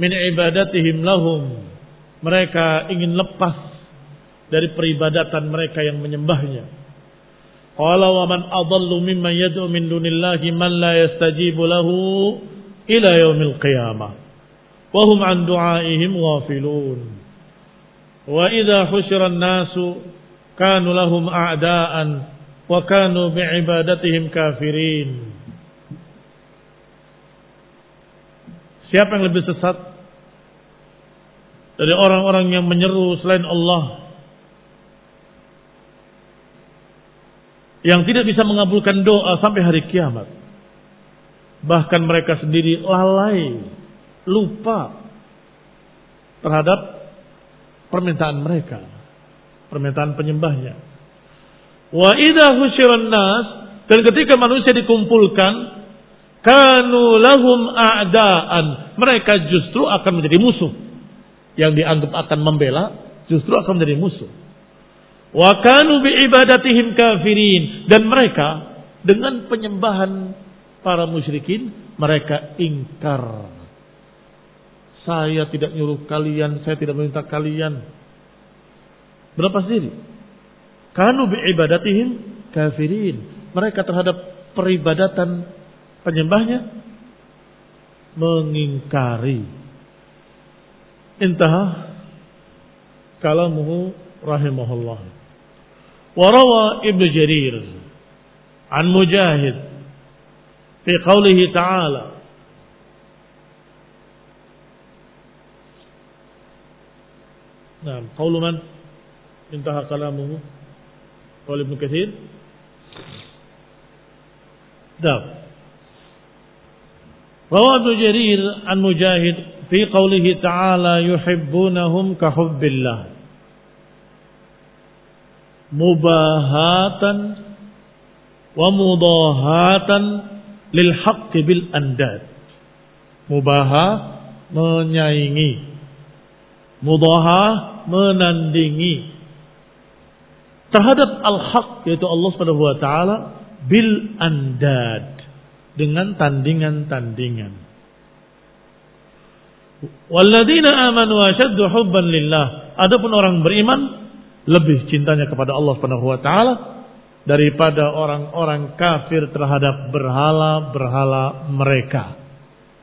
min ibadatihim lahum. Mereka ingin lepas dari peribadatan mereka yang menyembahnya. Qala wa man adallu mimman yad'u min dunillahi man la yastajibu lahu ila yaumil qiyamah wa hum an du'aihim ghafilun. Wa idza husyira an-nasu kanu lahum a'da'an wa kanu bi'ibadatihim kafirin. Siapa yang lebih sesat dari orang-orang yang menyeru selain Allah, yang tidak bisa mengabulkan doa sampai hari kiamat? Bahkan mereka sendiri lalai, lupa terhadap permintaan mereka, permintaan penyembahnya. Wa idza husyiran nas, dan ketika manusia dikumpulkan, kanu lahum a'daan, mereka justru akan menjadi musuh. Yang dianggap akan membela justru akan menjadi musuh. Wa kanu bi ibadatihim kafirin, dan mereka dengan penyembahan para musyrikin mereka ingkar. Saya tidak nyuruh kalian, saya tidak meminta kalian. Berlepas diri. Kanu bi ibadatihim kafirin. Mereka terhadap peribadatan penyembahnya mengingkari. Intaha kalamuhu rahimahullah. Warawa Ibnu Jarir an Mujahid fi qawlihi ta'ala. Nah, qawlu man intaha kalamuhu? Qaul Ibnu Katsir. Rawa Ibnu Jarir an Mujahid fi qawlihi ta'ala yuhibbunahum ka hubbillah mubahatan wa mudahatan lil haqqi bil andad. Mubaha menyaingi, mudaha menandingi terhadap al-haq, yaitu Allah Subhanahu wa taala, bil andad, dengan tandingan-tandingan. Walladzina amanu ashaddu hubban lillah. Adapun orang beriman lebih cintanya kepada Allah Subhanahu wa taala daripada orang-orang kafir terhadap berhala-berhala mereka.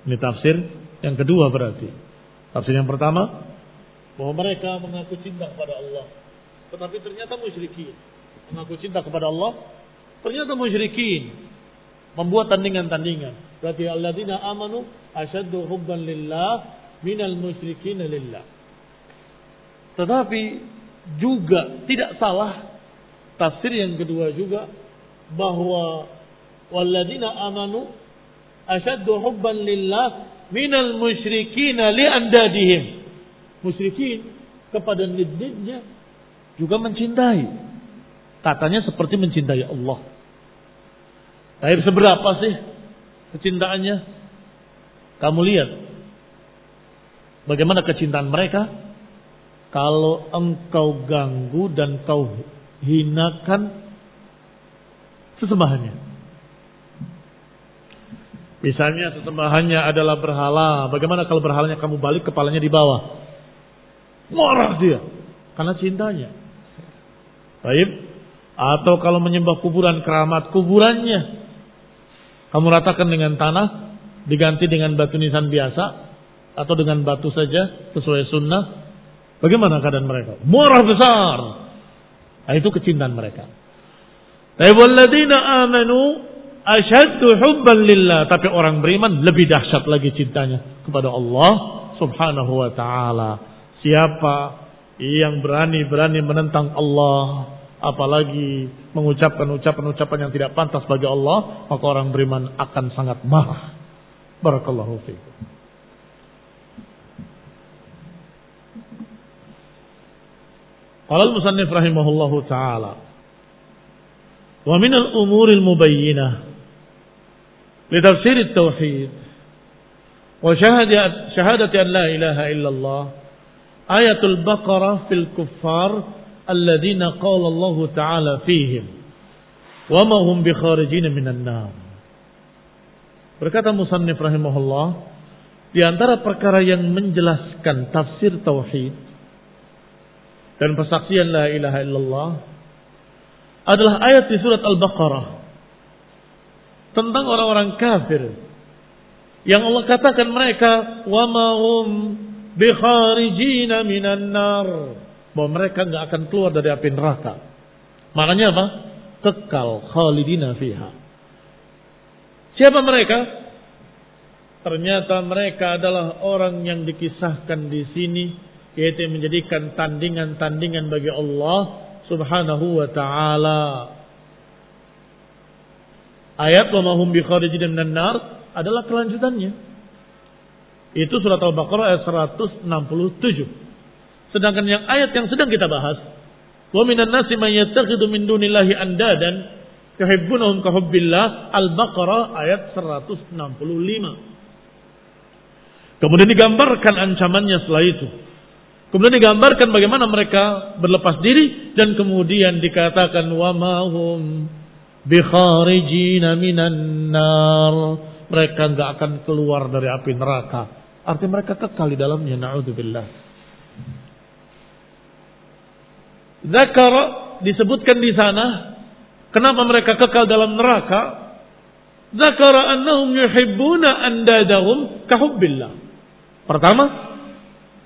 Ini tafsir yang kedua berarti. Tafsir yang pertama bahwa mereka mengaku cinta kepada Allah, tetapi ternyata musyrikin. Mengaku cinta kepada Allah, ternyata musyrikin. Membuat tandingan-tandingan. Berarti alladzina amanu asyaddu hubban lillah minal musyrikin lillah. Tetapi juga tidak salah tafsir yang kedua juga bahwa walladzina amanu asyaddu hubban lillah minal musyrikin li andadihim. Musyrikin kepada nid-nidnya juga mencintai. Katanya seperti mencintai Allah. Tapi seberapa sih kecintaannya? Kamu lihat bagaimana kecintaan mereka kalau engkau ganggu dan kau hinakan sesembahannya. Misalnya sesembahannya adalah berhala. Bagaimana kalau berhalanya kamu balik kepalanya di bawah? Marah dia karena cintanya. Baik. Atau kalau menyembah kuburan, keramat kuburannya kamu ratakan dengan tanah, diganti dengan batu nisan biasa atau dengan batu saja sesuai sunnah. Bagaimana keadaan mereka? Marah besar. Nah, itu kecintaan mereka. Walladzina amanu asyaddu hubban lillah. Tapi orang beriman lebih dahsyat lagi cintanya kepada Allah Subhanahu wa taala. Siapa yang berani-berani menentang Allah, apalagi mengucapkan ucapan-ucapan yang tidak pantas bagi Allah, maka orang beriman akan sangat marah. Barakallahu fiikum. Qala al-musannif rahimahullahu ta'ala wa min al-umur al-mubayyinah li tafsir at-tauhid wa shahadati an la ilaha illallah ayatul baqarah fil kuffar alladzina qala Allah ta'ala fihim wa ma hum bikharijin minan nar. Berkata musannif rahimahullah, di antara perkara yang menjelaskan tafsir tauhid dan persaksian la ilaha illallah adalah ayat di surat Al-Baqarah tentang orang-orang kafir yang Allah katakan mereka wa ma hum bikharijin minan nar, bahwa mereka enggak akan keluar dari api neraka. Maknanya apa? Kekal khalidina fiha. Siapa mereka? Ternyata mereka adalah orang yang dikisahkan di sini, yaitu menjadikan tandingan-tandingan bagi Allah Subhanahu wa taala. Ayat wa ma hum bikharijin minan nar adalah kelanjutannya. Itu surat Al-Baqarah ayat 167. Sedangkan yang ayat yang sedang kita bahas, wa minan nasi may yattakhidhu min dunillahi andadan yuhibbunahum ka hubbillah, Al-Baqarah ayat 165. Kemudian digambarkan ancamannya setelah itu. Kemudian digambarkan bagaimana mereka berlepas diri dan kemudian dikatakan wa ma hum bikharijina minan nar, mereka enggak akan keluar dari api neraka. Artinya mereka kekal di dalamnya, na'udzubillah. Zakara disebutkan di sana kenapa mereka kekal dalam neraka. Zakara annahum yuhibbuna andadahum kahubbillah. Pertama,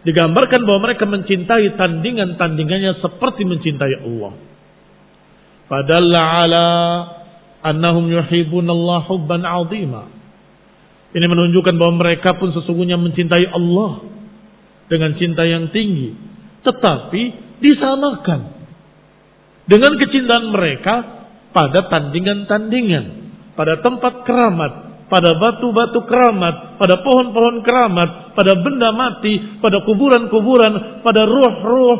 digambarkan bahwa mereka mencintai tandingan-tandingannya seperti mencintai Allah. Fadalla ala annahum yuhibbuna Allah hubban 'azima. Ini menunjukkan bahwa mereka pun sesungguhnya mencintai Allah dengan cinta yang tinggi, tetapi disamakan dengan kecintaan mereka pada tandingan-tandingan, pada tempat keramat, pada batu-batu keramat, pada pohon-pohon keramat, pada benda mati, pada kuburan-kuburan, pada ruh-ruh.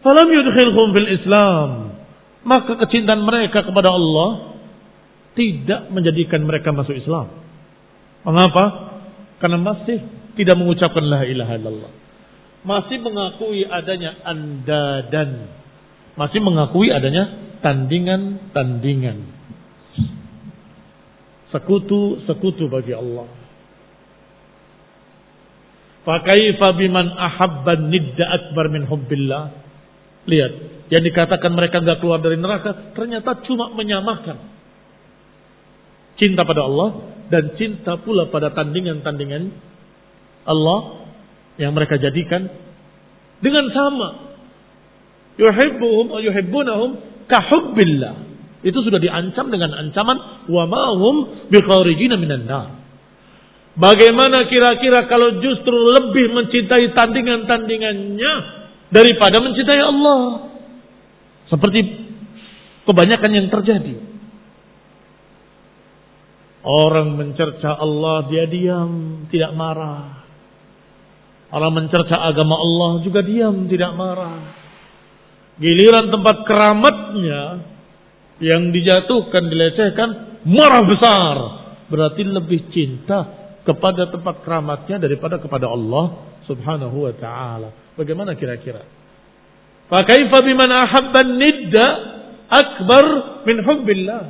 Falam yudkhilhum fil Islam, maka kecintaan mereka kepada Allah tidak menjadikan mereka masuk Islam. Mengapa? Karena masih tidak mengucapkan la ilaha illallah. Masih mengakui adanya andadan. Masih mengakui adanya tandingan-tandingan. Sekutu bagi Allah. Fa kaifa biman ahabban nidda akbar min hubbillah. Lihat, yang dikatakan mereka enggak keluar dari neraka ternyata cuma menyamakan cinta pada Allah dan cinta pula pada tandingan-tandingan Allah yang mereka jadikan dengan sama. Yuhibbuhum wa yuhibbunahum ka hubbillah. Itu sudah diancam dengan ancaman wa ma hum bikharijina minan nar. Bagaimana kira-kira kalau justru lebih mencintai tandingan-tandingannya daripada mencintai Allah? Seperti kebanyakan yang terjadi. Orang mencerca Allah dia diam, tidak marah. Orang mencerca agama Allah juga diam, tidak marah. Giliran tempat keramatnya yang dijatuhkan, dilecehkan, marah besar. Berarti lebih cinta kepada tempat keramatnya daripada kepada Allah Subhanahu wa ta'ala. Bagaimana kira-kira? Fa kaifa biman ahabban nidda akbar min hubbillah?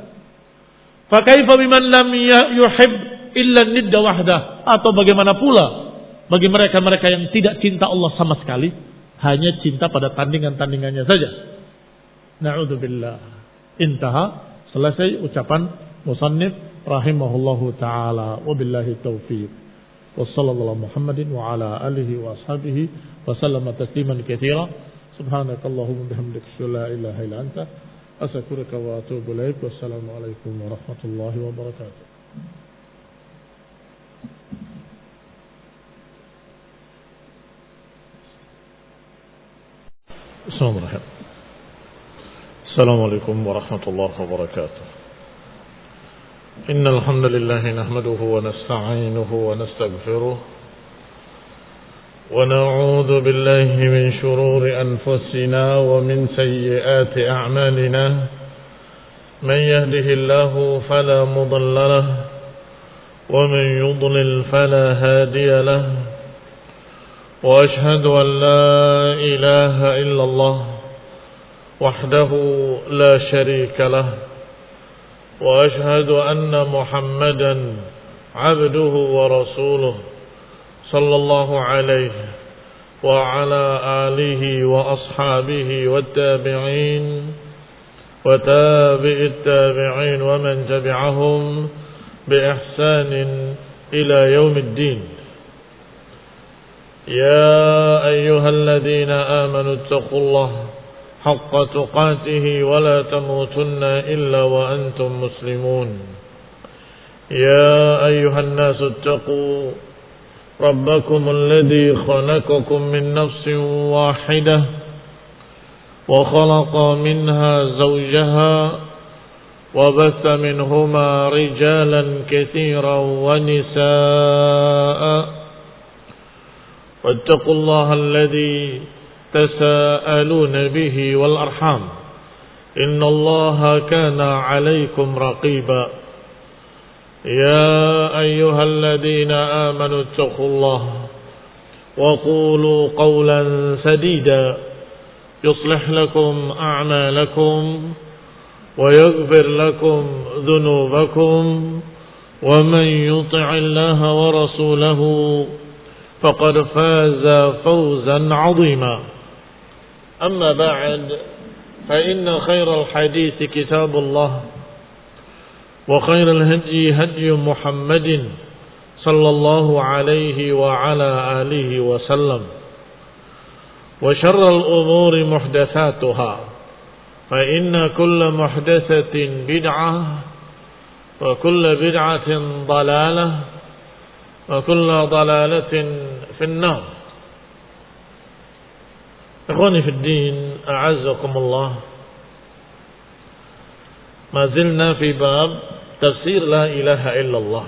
Fa kaifa biman lam yuhib illa nidda wahdah? Atau bagaimana pula bagi mereka-mereka yang tidak cinta Allah sama sekali, hanya cinta pada tandingan-tandingannya saja. Na'udzubillah. Intaha, selesai ucapan musannif rahimahullahu ta'ala. Wabillahi taufiq. Wassallallahu Muhammadin wa ala alihi wa ashabihi wa sallama tasliman katsira. Subhanakallahumma bihamdika la ilaha illa anta astaghfiruka wa atubu ilaik. Wassalamu alaikum warahmatullahi wabarakatuh. Assalamualaikum warahmatullahi wabarakatuh. Innal hamdalillah nahmaduhu wa nasta'inuhu wa nastaghfiruh wa na'udzu billahi min shururi anfusina wa min sayyiati a'malina. Man yahdihillahu fala mudilla lahu wa man yudlil fala hadiya lahu. Wa ashhadu an la ilaha illallah وحده لا شريك له وأشهد أن محمدا عبده ورسوله صلى الله عليه وعلى آله وأصحابه والتابعين وتابع التابعين ومن تبعهم بإحسان إلى يوم الدين. يا أيها الذين آمنوا اتقوا الله حق تقاته ولا تموتن إلا وأنتم مسلمون. يا أيها الناس اتقوا ربكم الذي خلقكم من نفس واحدة وخلق منها زوجها وبث منهما رجالا كثيرا ونساء واتقوا الله الذي تساءلون به والأرحام إن الله كان عليكم رقيبا. يا أيها الذين آمنوا اتقوا الله وقولوا قولا سديدا يصلح لكم أعمالكم ويغفر لكم ذنوبكم ومن يطع الله ورسوله فقد فاز فوزا عظيما. أما بعد فإن خير الحديث كتاب الله وخير الهدي هدي محمد صلى الله عليه وعلى آله وسلم وشر الأمور محدثاتها فإن كل محدثة بدعة وكل بدعة ضلالة وكل ضلالة في النار. Ikhwani fi din, a'azzakumullah. Ma zilna fi bab tafsir la ilaha illallah.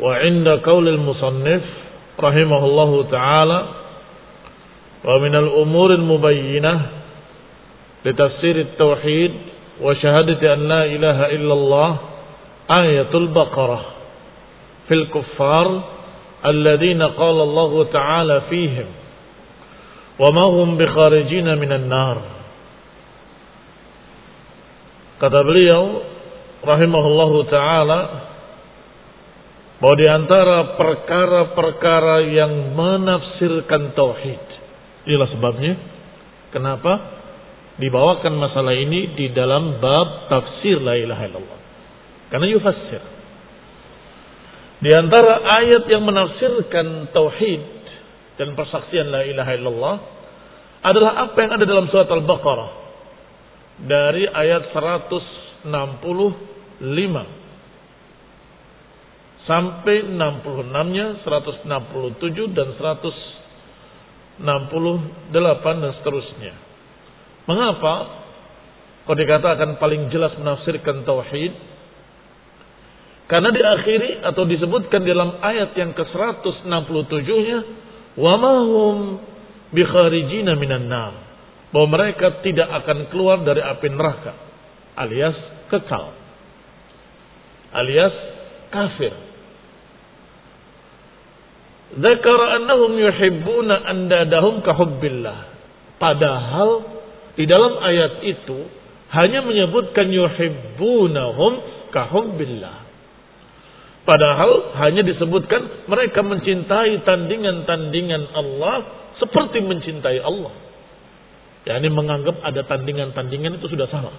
Wa 'inda qaul al-musannif rahimahullahu ta'ala wa min al-umur al-mubayyinah li tafsir at-tauhid wa shahadati an la ilaha illallah ayatul baqarah fil kuffar الذين قال الله تعالى فيهم وما هم بخارجين من النار. Kata beliau rahimahullahu taala bahwa di antara perkara-perkara yang menafsirkan tauhid, inilah sebabnya kenapa dibawakan masalah ini di dalam bab tafsir la ilaha illallah. Karena yufassir. Di antara ayat yang menafsirkan tauhid dan persaksian la ilaha illallah adalah apa yang ada dalam surat Al-Baqarah dari ayat 165 sampai 66-nya, 167 dan 168 dan seterusnya. Mengapa kau dikatakan paling jelas menafsirkan tauhid? Karena diakhiri atau disebutkan dalam ayat yang ke-167-nya, wa ma hum bikharijina minan nar, bahwa mereka tidak akan keluar dari api neraka, alias kekal, alias kafir. Dzakara annahum yuhibbuna andadahum kahubbillah. Padahal di dalam ayat itu hanya menyebutkan yuhibbunahum kahubbillah. Padahal hanya disebutkan mereka mencintai tandingan-tandingan Allah seperti mencintai Allah. yakni menganggap ada tandingan-tandingan itu sudah salah.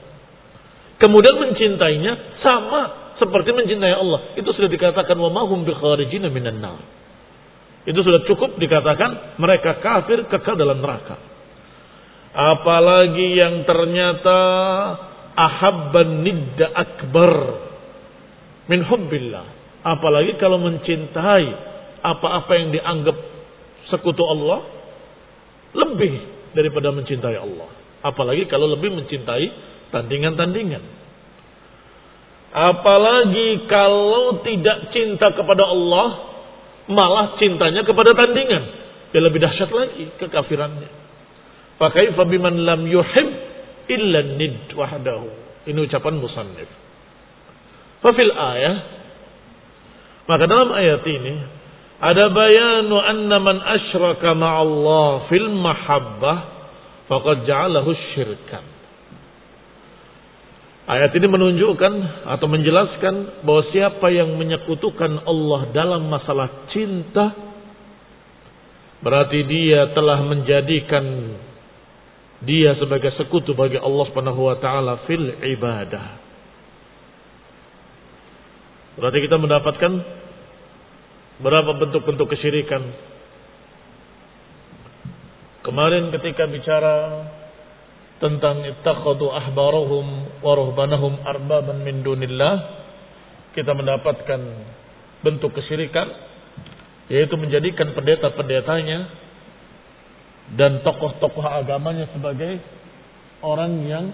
Kemudian mencintainya sama seperti mencintai Allah. Itu sudah dikatakan wa ma hum bikharijina minan nar. Itu sudah cukup dikatakan mereka kafir kekal dalam neraka. Apalagi yang ternyata ahabban nidda akbar min hubbillah. Apalagi kalau mencintai apa-apa yang dianggap sekutu Allah lebih daripada mencintai Allah. Apalagi kalau lebih mencintai tandingan-tandingan. Apalagi kalau tidak cinta kepada Allah, malah cintanya kepada tandingan. Dia lebih dahsyat lagi kekafirannya. Fakaifa biman lam yuhib illa nid wahdahu. Ini ucapan musannif. Fafil ayah, maka dalam ayat ini ada bayanu anna man asyraka ma'allah fil mahabbah faqad ja'alahu syirkan. Ayat ini menunjukkan atau menjelaskan bahwa siapa yang menyekutukan Allah dalam masalah cinta, berarti dia telah menjadikan dia sebagai sekutu bagi Allah Subhanahu wa taala fil ibadah. Berarti kita mendapatkan berapa bentuk-bentuk kesyirikan. Kemarin ketika bicara tentang ittakhadhu ahbarahum wa ruhbanahum arbaban min dunillah, kita mendapatkan bentuk kesyirikan, yaitu menjadikan pendeta-pendetanya dan tokoh-tokoh agamanya sebagai orang yang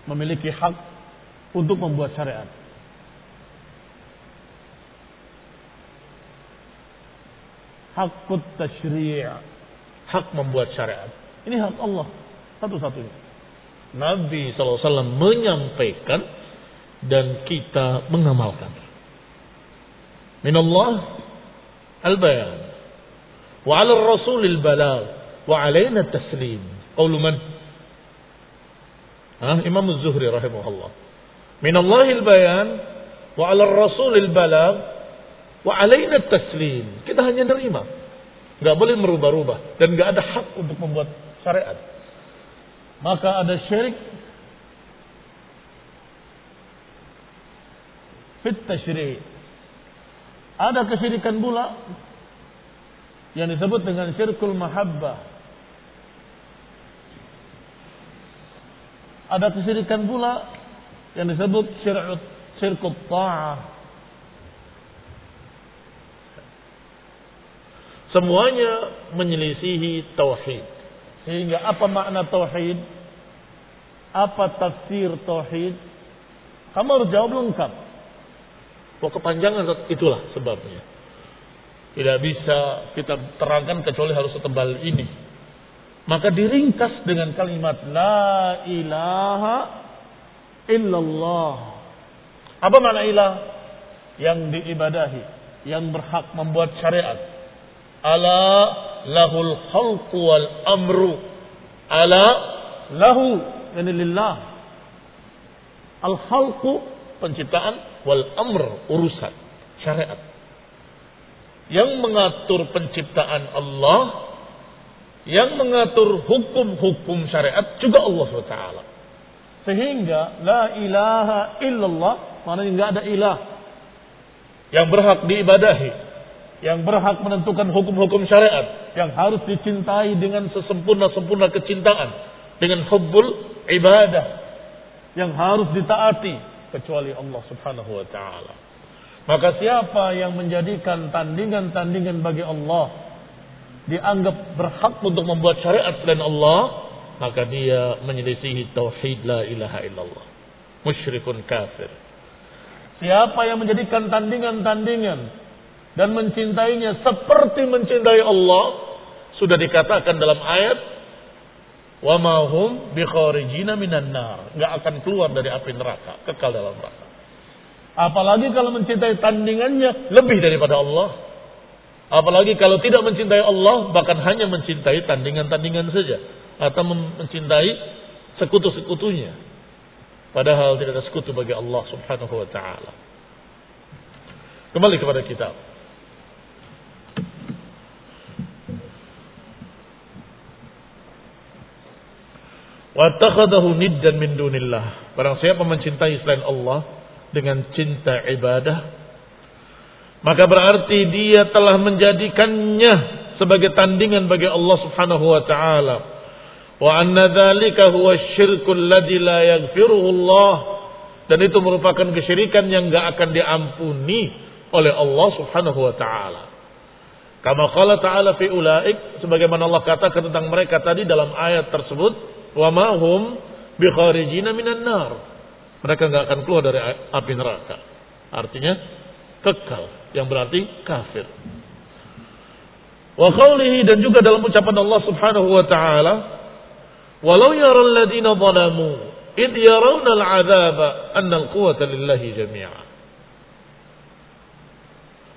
memiliki hak untuk membuat syariat. Hakut tasyri', hak membuat syariat. Ini hak Allah satu-satunya. Nabi SAW menyampaikan dan kita mengamalkan. Minallah al-bayan wa 'ala ar-rasul al-balagh wa 'alaina at-taslim. Qaulu man? Imam Az-Zuhri rahimahullah. Minallah al-bayan wa 'ala ar-rasul al-balagh wa 'alaina at-taslim. Kita hanya nerima. Enggak boleh merubah-rubah dan enggak ada hak untuk membuat syariat. Maka ada syirik fit tasyri'. Ada kesyirikan pula yang disebut dengan syirkul mahabbah. Ada kesyirikan pula yang disebut syirkut ta'ah. Semuanya menyelisihi tauhid. Sehingga apa makna tauhid? Apa tafsir tauhid? Kamu harus jawab lengkap. Kepanjangan itulah sebabnya. Tidak bisa kita terangkan kecuali harus setebal ini. Maka diringkas dengan kalimat la ilaha illallah. Apa makna ilah? Yang diibadahi, yang berhak membuat syariat. Ala lahul khalqu wal amru. Ala lahu, yani lillah. Al-khalqu penciptaan, wal amr urusan, syariat. Yang mengatur penciptaan Allah, yang mengatur hukum-hukum syariat juga Allah SWT. Sehingga la ilaha illallah, maknanya enggak ada ilah yang berhak diibadahi, yang berhak menentukan hukum-hukum syariat, yang harus dicintai dengan sesempurna-sempurna kecintaan, dengan hubbul ibadah, yang harus ditaati kecuali Allah Subhanahu wa taala. Maka siapa yang menjadikan tandingan-tandingan bagi Allah dianggap berhak untuk membuat syariat selain Allah, maka dia menyelisihi tauhid la ilaha illallah, musyrikun kafir. Siapa yang menjadikan tandingan-tandingan dan mencintainya seperti mencintai Allah, sudah dikatakan dalam ayat wa ma hum bikharijina minan nar, enggak akan keluar dari api neraka, kekal dalam neraka. Apalagi kalau mencintai tandingannya lebih daripada Allah. Apalagi kalau tidak mencintai Allah, bahkan hanya mencintai tandingan-tandingan saja, atau mencintai sekutu-sekutunya, padahal tidak ada sekutu bagi Allah Subhanahu wa taala. Kembali kepada kitab. Wattakhadahu niddan min dunillah. Barang siapa mencintai selain Allah dengan cinta ibadah, maka berarti dia telah menjadikannya sebagai tandingan bagi Allah Subhanahu wa taala. Wa anna dzalika huwa syirkul ladzi la yaghfiruhu Allah, dan itu merupakan kesyirikan yang enggak akan diampuni oleh Allah Subhanahu wa taala. Kama qala ta'ala fi ulaik, sebagaimana Allah katakan tentang mereka tadi dalam ayat tersebut, wa ma hum bikharijina minan nar. Mereka enggak akan keluar dari api neraka. Artinya kekal, yang berarti kafir. Wa qawlihi, dan juga dalam ucapan Allah Subhanahu wa taala, walau yaral ladina zalamu id yarawna al-'adzaba anna al-quwwata lillahi jami'a.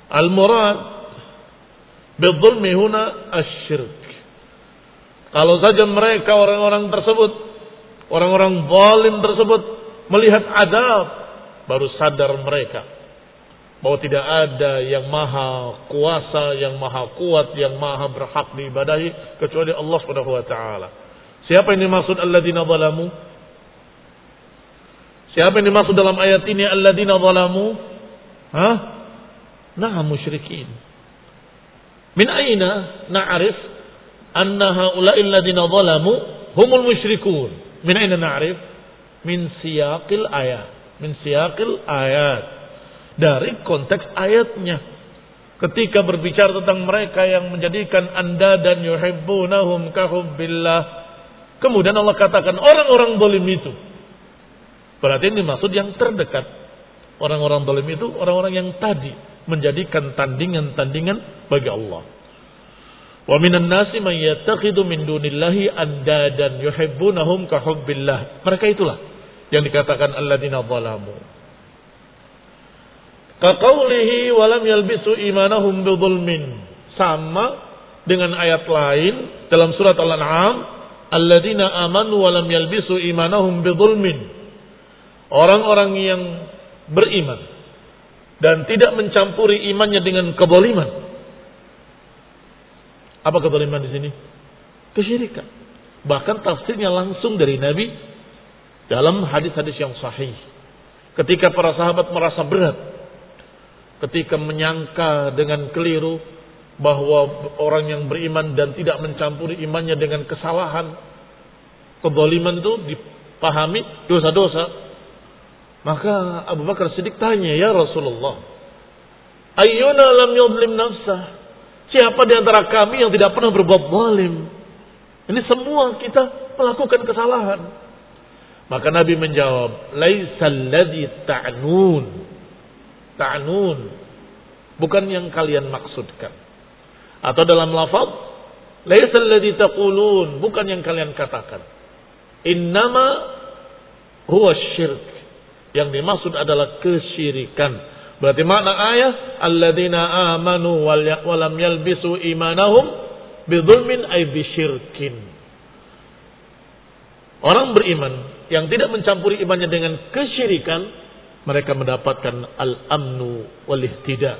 Al-murad bidzulmi huna asy-syirk. Kalau saja mereka orang-orang tersebut, orang-orang zalim tersebut melihat azab, baru sadar mereka bahwa tidak ada yang maha kuasa, yang maha kuat, yang maha berhak diibadahi kecuali Allah Subhanahu wa taala. Siapa yang dimaksud alladzina zalamu? Siapa yang dimaksud dalam ayat ini alladzina zalamu? Musyrikin. Min aina na'rif anna haula'il ladzina zalamu humul musyrikun? Min aina na'rif? Min siyaqil ayat. Min siyaqil ayat. Dari konteks ayatnya. Ketika berbicara tentang mereka yang menjadikan anda dan yuhibbunahum kahubbillah, kemudian Allah katakan orang-orang zalim itu. Berarti ini maksud yang terdekat. Orang-orang zalim itu orang-orang yang tadi menjadikan tandingan-tandingan bagi Allah. Wa minan nasi man yattakhidhu min dunillahi andadan yuhibbunahum kahubbillah. Mereka itulah yang dikatakan alladzina zalamu. Kaqaulihi wa lam yalbisu imanahum bidzulmin. Sama dengan ayat lain dalam surat Al-An'am, alladzina amanu wa lam yalbisu imanahum bidzulmin. Orang-orang yang beriman dan tidak mencampuri imannya dengan kezaliman. Apa kezaliman di sini? Kesyirikan. Bahkan tafsirnya langsung dari Nabi dalam hadis-hadis yang sahih. Ketika para sahabat merasa berat ketika menyangka dengan keliru bahwa orang yang beriman dan tidak mencampuri imannya dengan kesalahan, kezaliman itu dipahami dosa-dosa. Maka Abu Bakar Siddiq tanya, ya Rasulullah, ayyuna lam yudlim nafsah? Siapa di antara kami yang tidak pernah berbuat zalim? Ini semua kita melakukan kesalahan. Maka Nabi menjawab, laisal ladzi ta'nun. Ta'nun, bukan yang kalian maksudkan. Atau dalam lafaz, laisal ladzi taqulun, bukan yang kalian katakan. Innama huwa syirk. Yang dimaksud adalah kesyirikan. Berarti makna ayat alladzina amanu wa lam yalbisu imanahum bidzulmin ay bisyirkin. Orang beriman yang tidak mencampuri imannya dengan kesyirikan, mereka mendapatkan al-amnu wal ihtida.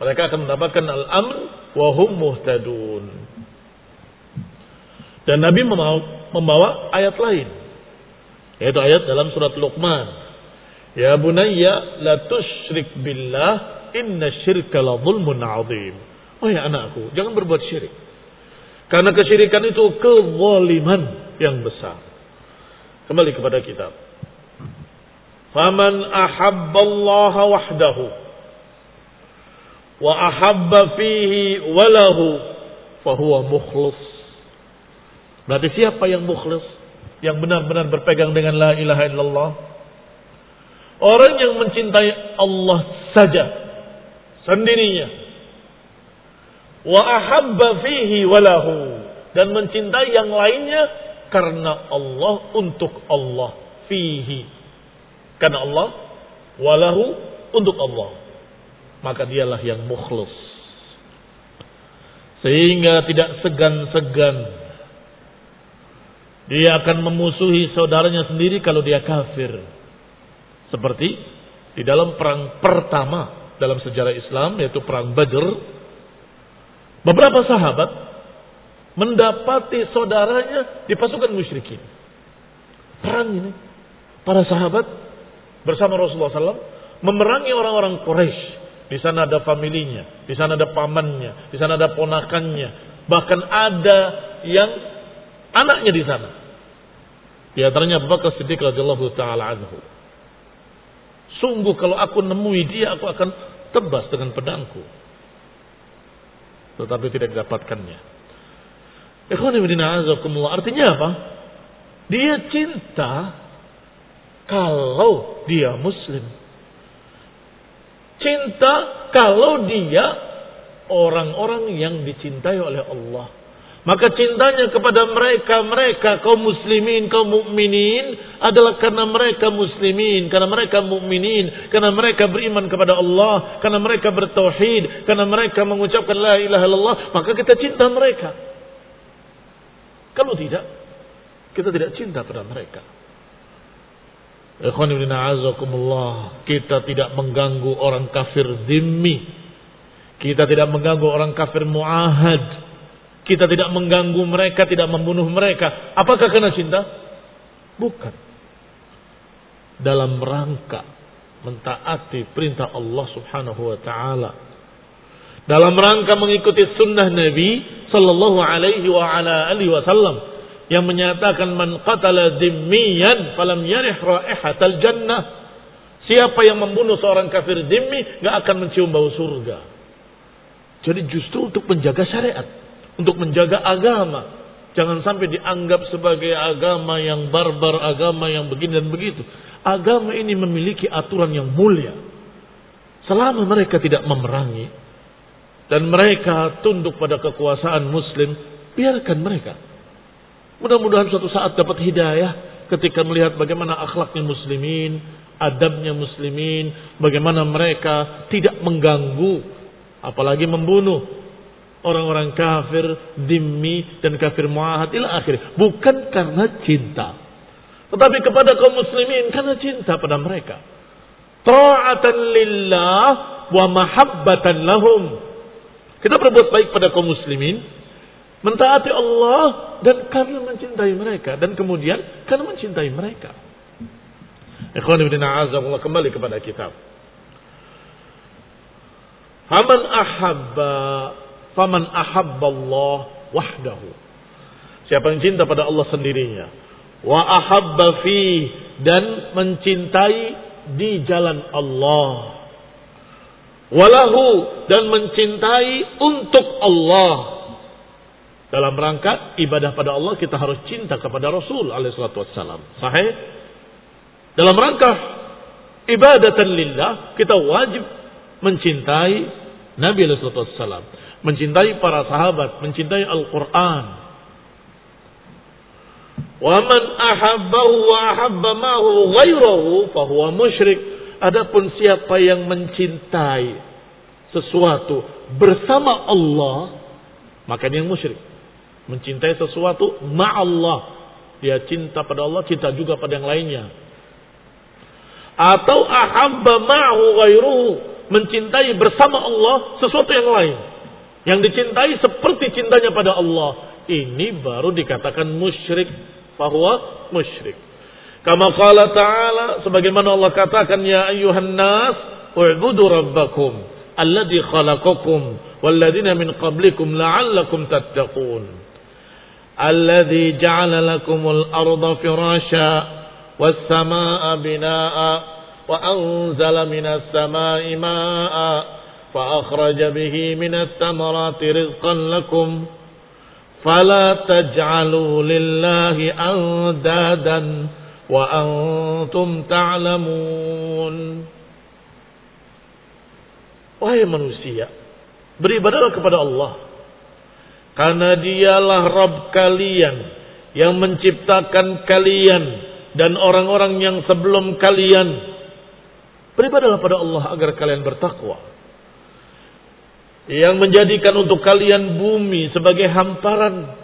Mereka akan mendapatkan al-amn wa hum muhtadun. Dan Nabi membawa ayat lain, yaitu ayat dalam surat Luqman. Ya bunayya la tusyrik billah inna syirka la zulmun azim. Oh ya anakku, jangan berbuat syirik. Karena kesyirikan itu kezaliman yang besar. Kembali kepada kitab. Faman ahabballaha wahdahu wa ahabba fihi walahu fahuwa mukhlis. Berarti siapa yang mukhlis? Yang benar-benar berpegang dengan la ilaha illallah? Orang yang mencintai Allah saja sendirinya. Wa ahabba fihi walahu, dan mencintai yang lainnya karena Allah, untuk Allah, fihi karena Allah, walahu untuk Allah, maka dialah yang mukhlis. Sehingga tidak segan-segan dia akan memusuhi saudaranya sendiri kalau dia kafir. Seperti di dalam perang pertama dalam sejarah Islam, yaitu perang Badr. Beberapa sahabat mendapati saudaranya di pasukan musyrikin. Perang ini, para sahabat bersama Rasulullah SAW memerangi orang-orang Quraisy. Di sana ada familinya, di sana ada pamannya, di sana ada ponakannya, bahkan ada yang anaknya di sana. Di antaranya Abu Bakar Siddiq radhiyallahu taala anhu. Sungguh kalau aku nemui dia, aku akan tebas dengan pedangku. Tetapi tidak didapatkannya. Artinya apa? Dia cinta kalau dia muslim. Cinta kalau dia orang-orang yang dicintai oleh Allah. Maka cintanya kepada mereka kaum muslimin, kaum mukminin adalah karena mereka muslimin, karena mereka mukminin, karena mereka beriman kepada Allah, karena mereka bertauhid, karena mereka mengucapkan la ilaha illallah, maka kita cinta mereka. Kalau tidak, kita tidak cinta pada mereka. Ikhwan ibn a'azakumullah, kita tidak mengganggu orang kafir zimmi. Kita tidak mengganggu orang kafir mu'ahad. Kita tidak mengganggu mereka, tidak membunuh mereka. Apakah karena cinta? Bukan. Dalam rangka mentaati perintah Allah Subhanahu wa taala. Dalam rangka mengikuti sunnah Nabi sallallahu alaihi wa ala alihi wasallam yang menyatakan man qatala dhimmiyan falam yarih raihatal jannah. Siapa yang membunuh seorang kafir dhimmi enggak akan mencium bau surga. Jadi justru untuk menjaga syariat, untuk menjaga agama. Jangan sampai dianggap sebagai agama yang barbar, agama yang begini dan begitu. Agama ini memiliki aturan yang mulia. Selama mereka tidak memerangi dan mereka tunduk pada kekuasaan muslim, biarkan mereka. Mudah-mudahan suatu saat dapat hidayah ketika melihat bagaimana akhlaknya muslimin, adabnya muslimin, bagaimana mereka tidak mengganggu, apalagi membunuh orang-orang kafir, dhimmi dan kafir muahad ila akhir. Bukan karena cinta, tetapi kepada kaum muslimin karena cinta pada mereka. Ta'atan lillah wa mahabbatan lahum. Kita berbuat baik pada kaum muslimin, mentaati Allah dan karena mencintai mereka, dan kemudian karena mencintai mereka. Ikhwan ibn a'azakumullah, kembali kepada kitab. Faman ahabballah wahdahu. Siapa yang cinta pada Allah sendirinya. Wa ahabba fi, dan mencintai di jalan Allah. Walahu, dan mencintai untuk Allah. Dalam rangka ibadah pada Allah kita harus cinta kepada Rasul alaihi salatu wassalam. Sahih? Dalam rangka ibadatan lillah kita wajib mencintai Nabi alaihi salatu wassalam, mencintai para sahabat, mencintai Al-Quran. Wa man ahabbahu wa ahabba ma'hu ghairahu fahuwa musyrik. Adapun siapa yang mencintai sesuatu bersama Allah, maka dia musyrik. Mencintai sesuatu ma'allah, Dia cinta pada Allah, cinta juga pada yang lainnya. Atau ahabba ma'hu ghairuhu, mencintai bersama Allah sesuatu yang lain. Yang dicintai seperti cintanya pada Allah. Ini baru dikatakan musyrik. Fahuwa musyrik. Kama qala ta'ala, sebagaimana Allah katakan, ya ayyuhan nas, u'budu rabbakum alladhi khalaqakum walladhina min qablikum la'allakum tattaqun. Alladhi ja'ala lakumul arda firasha was samaa'a binaa'a wa anzala minas samaa'i maa'a fa akhraja bihi minas thamarati rizqan lakum fala taj'alu lillahi andadan wa antum ta'lamun. Wahai manusia, beribadahlah kepada Allah, karena dialah Rabb kalian yang menciptakan kalian dan orang-orang yang sebelum kalian. Beribadahlah pada Allah agar kalian bertakwa. Yang menjadikan untuk kalian bumi sebagai hamparan,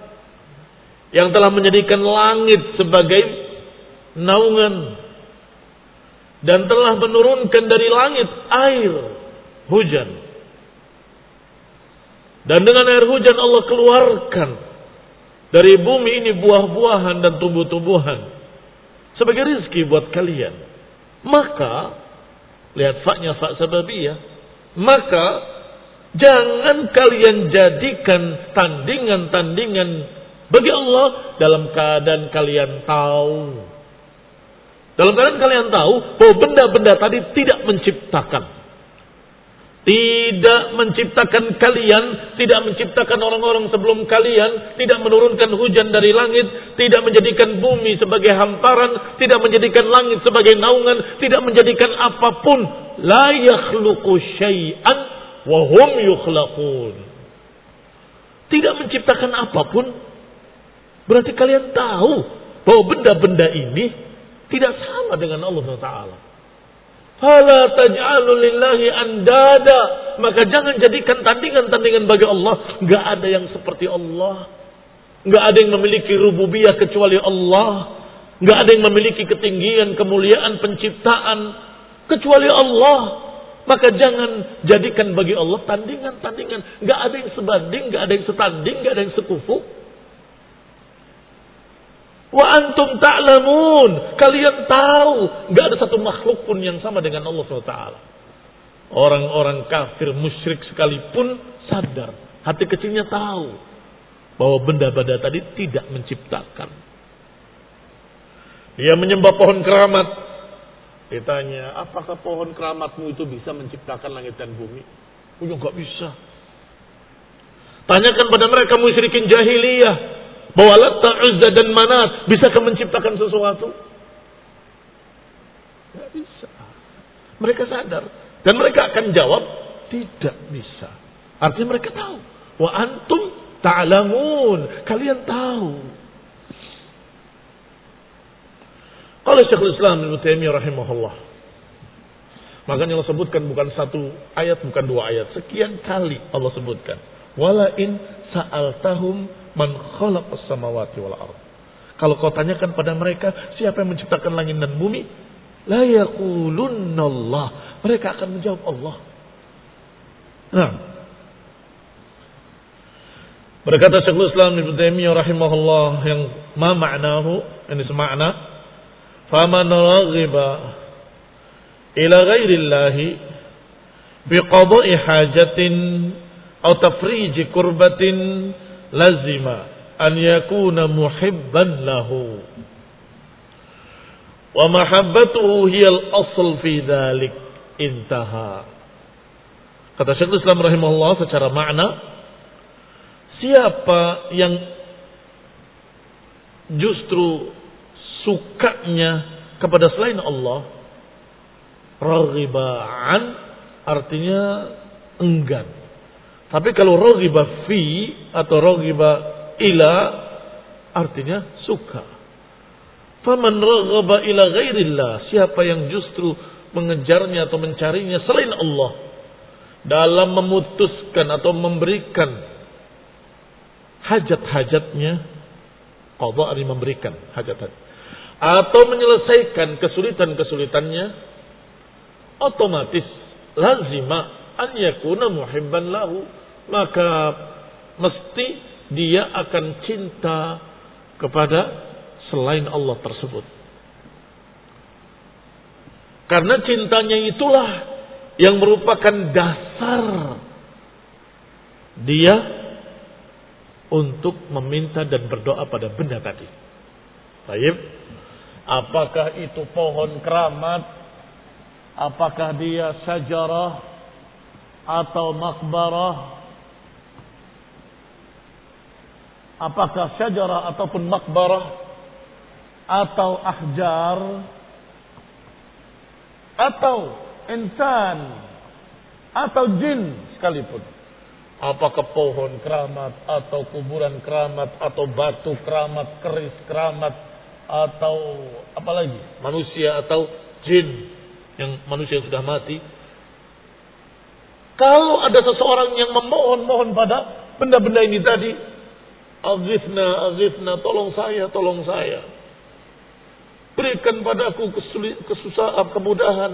yang telah menjadikan langit sebagai naungan, dan telah menurunkan dari langit air hujan. Dan dengan air hujan Allah keluarkan dari bumi ini buah-buahan dan tumbuh-tumbuhan sebagai rizki buat kalian. Maka lihat faknya, fak sababiyah. Maka jangan kalian jadikan tandingan-tandingan bagi Allah dalam keadaan kalian tahu. Dalam keadaan kalian tahu bahwa benda-benda tadi tidak menciptakan. Tidak menciptakan kalian, tidak menciptakan orang-orang sebelum kalian, tidak menurunkan hujan dari langit, tidak menjadikan bumi sebagai hamparan, tidak menjadikan langit sebagai naungan, tidak menjadikan apapun. La yakhluqu syai'an wa hum yukhlaqun. Tidak menciptakan apapun, berarti kalian tahu bahwa benda-benda ini tidak sama dengan Allah Taala. Fala taj'alu lillahi andada, maka jangan jadikan tandingan-tandingan bagi Allah. Enggak ada yang seperti Allah. Enggak ada yang memiliki rububiyah kecuali Allah. Enggak ada yang memiliki ketinggian, kemuliaan, penciptaan kecuali Allah. Maka jangan jadikan bagi Allah tandingan-tandingan. Enggak ada yang sebanding, enggak ada yang setanding, enggak ada yang sekufu. Wa antum ta'lamun, kalian tahu, enggak ada satu makhluk pun yang sama dengan Allah SWT. Orang-orang kafir musyrik sekalipun sadar, hati kecilnya tahu bahwa benda-benda tadi tidak menciptakan. Dia menyembah pohon keramat. Ditanya, apakah pohon keramatmu itu bisa menciptakan langit dan bumi? Oh, enggak bisa. Tanyakan pada mereka musyrikin jahiliyah, bahwa Latta, Uzza dan Manat bisakah menciptakan sesuatu? Tidak bisa. Mereka sadar. Dan mereka akan jawab, tidak bisa. Artinya mereka tahu. Wa antum ta'lamun. Kalian tahu. Qala Syekhul Islam Ibnu Taimiyah rahimahullah. Makanya Allah sebutkan bukan satu ayat, bukan dua ayat. Sekian kali Allah sebutkan. Wala in sa'altahum man khalaqas samawati wal ardh. Kalau kau tanyakan pada mereka, siapa yang menciptakan langit dan bumi? La yaqulunna Allah. Mereka akan menjawab Allah. Nah, berkata Syekhul Islam Ibnu Taimiyah rahimahullah, yang ma ma'nahu, ini semakna, faman raghiba ila ghairillahi biqada'i hajatin atau tafriji kurbatin lazima an yakuna muhibban lahu wa mahabbatuhu hiya al-asl fi dhalik. Intaha. Kata Syekhul Islam rahimahullah secara makna, siapa yang justru sukanya kepada selain Allah, raghibaan artinya enggan. Tapi kalau raghiba fi atau raghiba ila artinya suka. Faman raghaba ila ghairillah, siapa yang justru mengejarnya atau mencarinya selain Allah dalam memutuskan atau memberikan hajat-hajatnya, Qadha artinya memberikan hajat. Atau menyelesaikan kesulitan-kesulitannya, otomatis lazima an yakuna muhibban lahu, maka mesti dia akan cinta kepada selain Allah tersebut. Karena cintanya itulah yang merupakan dasar dia untuk meminta dan berdoa pada benda tadi. Baik, apakah itu pohon keramat, apakah dia syajarah atau makbarah, apakah syajarah ataupun makbarah, atau ahjar, atau insan, atau jin sekalipun. Apakah pohon keramat, atau kuburan keramat, atau batu keramat, keris keramat, atau apalagi manusia atau jin yang manusia sudah mati. Kalau ada seseorang yang memohon-mohon pada benda-benda ini tadi, aghithna, tolong saya. Berikan padaku kesusahan, kemudahan.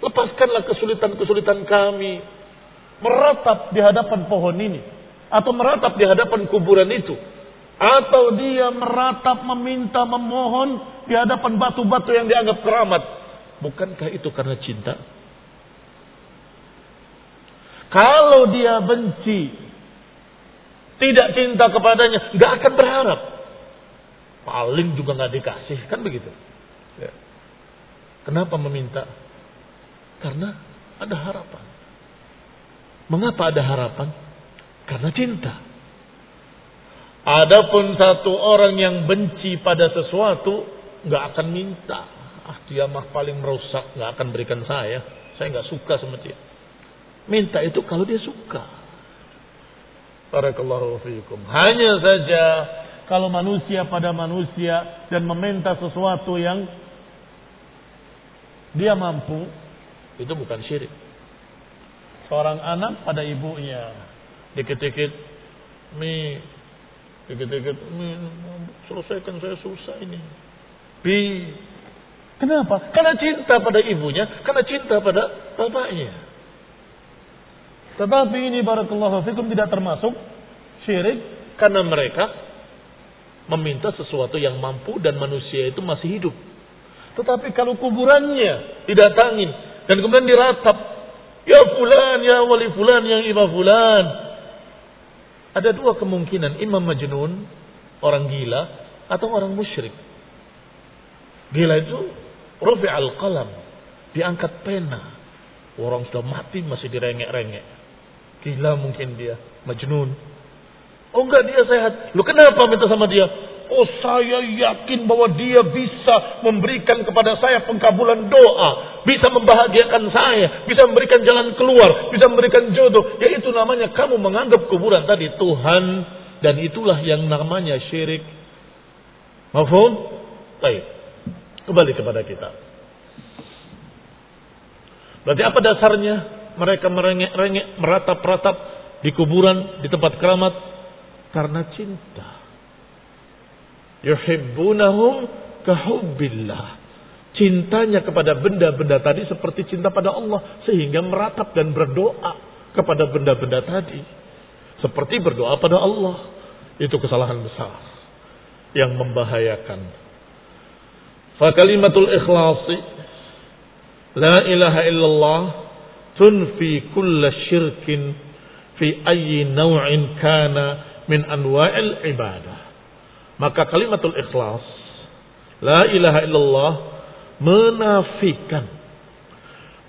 Lepaskanlah kesulitan-kesulitan kami. Meratap di hadapan pohon ini, atau meratap di hadapan kuburan itu, atau dia meratap, meminta, memohon di hadapan batu-batu yang dianggap keramat. Bukankah itu karena cinta? Kalau dia benci, tidak cinta kepadanya, nggak akan berharap. Paling juga nggak dikasih, kan begitu. Ya. Kenapa meminta? Karena ada harapan. Mengapa ada harapan? Karena cinta. Adapun satu orang yang benci pada sesuatu, nggak akan minta. Dia mah paling merusak, nggak akan berikan saya. Saya nggak suka sama dia. Minta itu kalau dia suka. Barakallahu fiikum. Hanya saja kalau manusia pada manusia dan meminta sesuatu yang dia mampu, itu bukan syirik. Seorang anak pada ibunya, dikit-dikit mi, selesaikan saya susah ini. Bi, kenapa? Karena cinta pada ibunya, karena cinta pada bapaknya. Tetapi ini barakallahu fikum tidak termasuk syirik karena mereka meminta sesuatu yang mampu dan manusia itu masih hidup. Tetapi kalau kuburannya didatangin dan kemudian diratap, ya fulan, ya wali fulan, yang imam fulan. Ada dua kemungkinan, imam majnun, orang gila, atau orang musyrik. Gila itu rufi'al qalam, diangkat pena. Orang sudah mati masih direngek-rengek. Gila mungkin dia, majnun. Oh enggak, dia sehat. Lu kenapa minta sama dia? Oh, saya yakin bahwa dia bisa memberikan kepada saya pengkabulan doa, bisa membahagiakan saya, bisa memberikan jalan keluar, bisa memberikan jodoh. Ya itu namanya kamu menganggap kuburan tadi Tuhan, dan itulah yang namanya syirik. Mafhum? Baik. Kembali kepada kita. Berarti apa dasarnya mereka merengek-rengek, meratap-ratap di kuburan, di tempat keramat? Karena cinta. Yuhibbunahum kahubbillah. Cintanya kepada benda-benda tadi seperti cinta pada Allah, sehingga meratap dan berdoa kepada benda-benda tadi seperti berdoa pada Allah. Itu kesalahan besar yang membahayakan. Fa kalimatul ikhlasi la ilaha illallah tunfi kulla syirkin fi ayyi naw'in kana min anwa'il ibadah. Maka kalimatul ikhlas, la ilaha illallah, menafikan,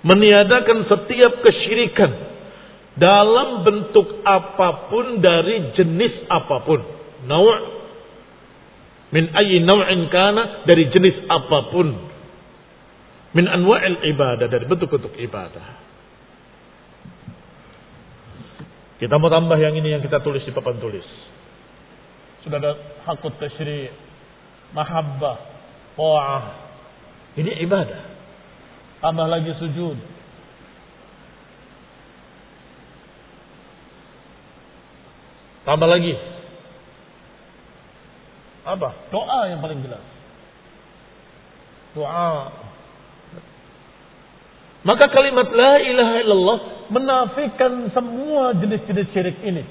meniadakan setiap kesyirikan dalam bentuk apapun dari jenis apapun. Naw' min ayyi naw'in kana, dari jenis apapun. Min anwa'il ibadah, dari bentuk-bentuk ibadah. Kita mau tambah yang ini yang kita tulis di papan tulis. Sudah ada hakut tasyri', mahabbah, ta'ah. Ini ibadah. Tambah lagi sujud. Tambah lagi Apa? Doa yang paling jelas. Doa. Maka kalimat la ilaha illallah menafikan semua jenis-jenis syirik ini.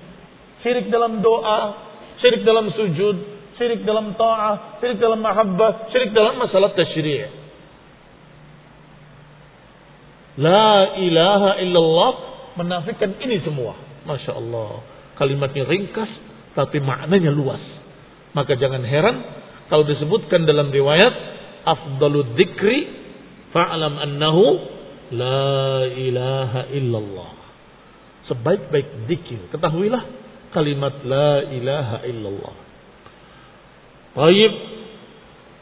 Syirik dalam doa, syirik dalam sujud, syirik dalam ta'ah, syirik dalam mahabbah, syirik dalam masalah tasyri'. La ilaha illallah menafikan ini semua. Masya Allah. Kalimatnya ringkas tapi maknanya luas. Maka jangan heran kalau disebutkan dalam riwayat afdalud dzikri fa'lam annahu la ilaha illallah. Sebaik-baik zikir, ketahuilah kalimat la ilaha illallah. Baik.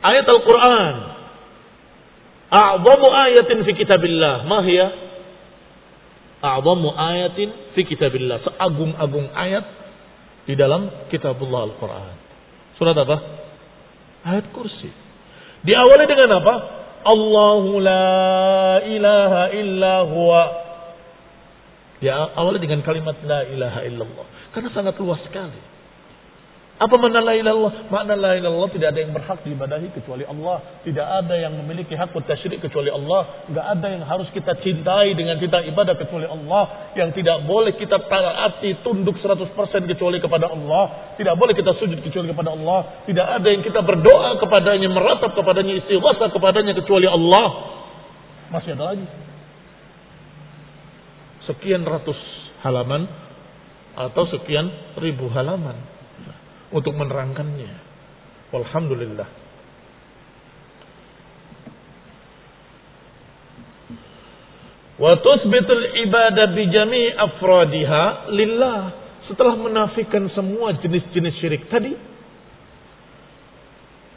Ayat Al-Quran. A'zamu ayatin fi kitabillah. Ma hiya? A'zamu ayatin fi kitabillah. Seagung-agung ayat di dalam kitabullah Al-Quran. Surat apa? Ayat kursi. Diawali dengan apa? Allahu la ilaha illa huwa. Diawali dengan kalimat la ilaha illallah. Karena sangat luas sekali. Apa makna la ilaha illallah? Makna la ilaha illallah tidak ada yang berhak diibadahi kecuali Allah. Tidak ada yang memiliki hak tasyrik kecuali Allah. Enggak ada yang harus kita cintai dengan cinta ibadah kecuali Allah. Yang tidak boleh kita taati tunduk 100% kecuali kepada Allah. Tidak boleh kita sujud kecuali kepada Allah. Tidak ada yang kita berdoa kepadanya, meratap kepadanya, istighosah kepadanya kecuali Allah. Masih ada lagi. Sekian ratus halaman atau sekian ribu halaman untuk menerangkannya. Walhamdulillah. Wa tuthbitul ibadah bi jami' afradiha lillah. Setelah menafikan semua jenis-jenis syirik tadi,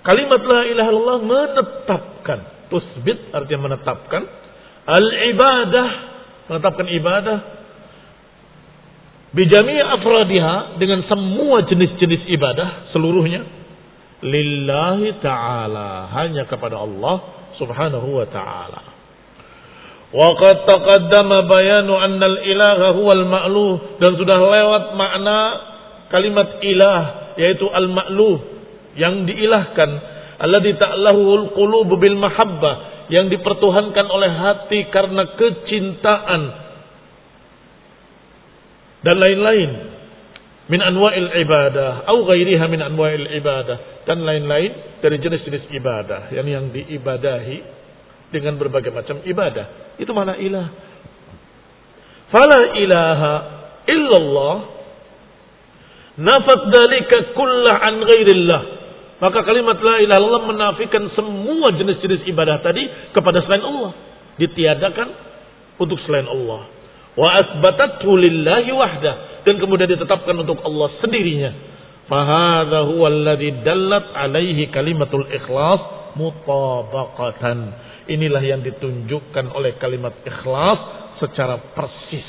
kalimat la ilaha illallah menetapkan, tuthbit artinya menetapkan al-ibadah, menetapkan ibadah bijami' afradiha dengan semua jenis-jenis ibadah seluruhnya lillahi ta'ala, hanya kepada Allah subhanahu wa ta'ala. Wa qad taqaddama bayanu anna al-ilaha huwal ma'luh, dan sudah lewat makna kalimat ilah yaitu al-ma'luh, yang diilahkan, alladzi ta'lahul qulub bil mahabbah, yang dipertuhankan oleh hati karena kecintaan, dan lain-lain min anwa'il ibadah atau ghairiha min anwa'il ibadah, dan lain-lain dari jenis-jenis ibadah yang diibadahi dengan berbagai macam ibadah. Itu mana ilah. Fala ilaha illallah nafat dalika kullah an ghairillah. Maka kalimat la ilaha illallah menafikan semua jenis-jenis ibadah tadi kepada selain Allah, ditiadakan untuk selain Allah. Wa asbatathu lillahi wahdah, dan kemudian ditetapkan untuk Allah sendirinya. Fahadha huwa alladhi dallat alaihi kalimatul ikhlas mutabaqatan. Inilah yang ditunjukkan oleh kalimat ikhlas secara persis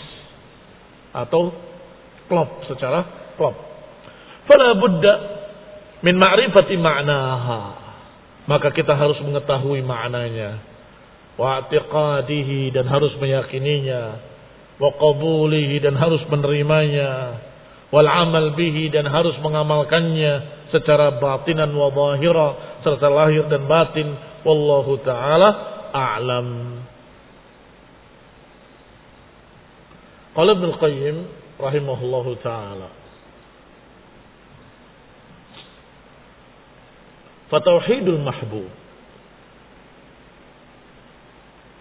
atau klop, secara klop. Fala budda min ma'rifati ma'naha. Maka kita harus mengetahui maknanya. Wa i'tiqadihi, dan harus meyakininya. Wa qabulihi, dan harus menerimanya, wal amal bihi, dan harus mengamalkannya secara batinan wa zahira, serta lahir dan batin. Wallahu ta'ala a'lam. Qala Ibnu Qayyim rahimahullahu ta'ala, fatauhidul mahbub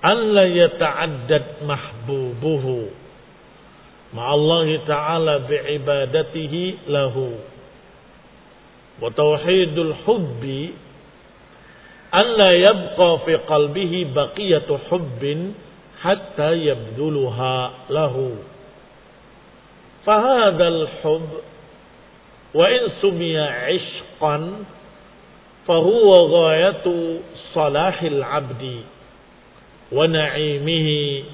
an la yata'addad mahbubuhu ma'allahi ta'ala bi'ibadatihi lahu, wa tauhidul hubbi an la yabqa fi qalbihi baqiyatu hubbin hatta yabduluha lahu. Fahadal hubb wa in sumiya ishqan fahuwa ghayatu salahil abdi wa na'imihi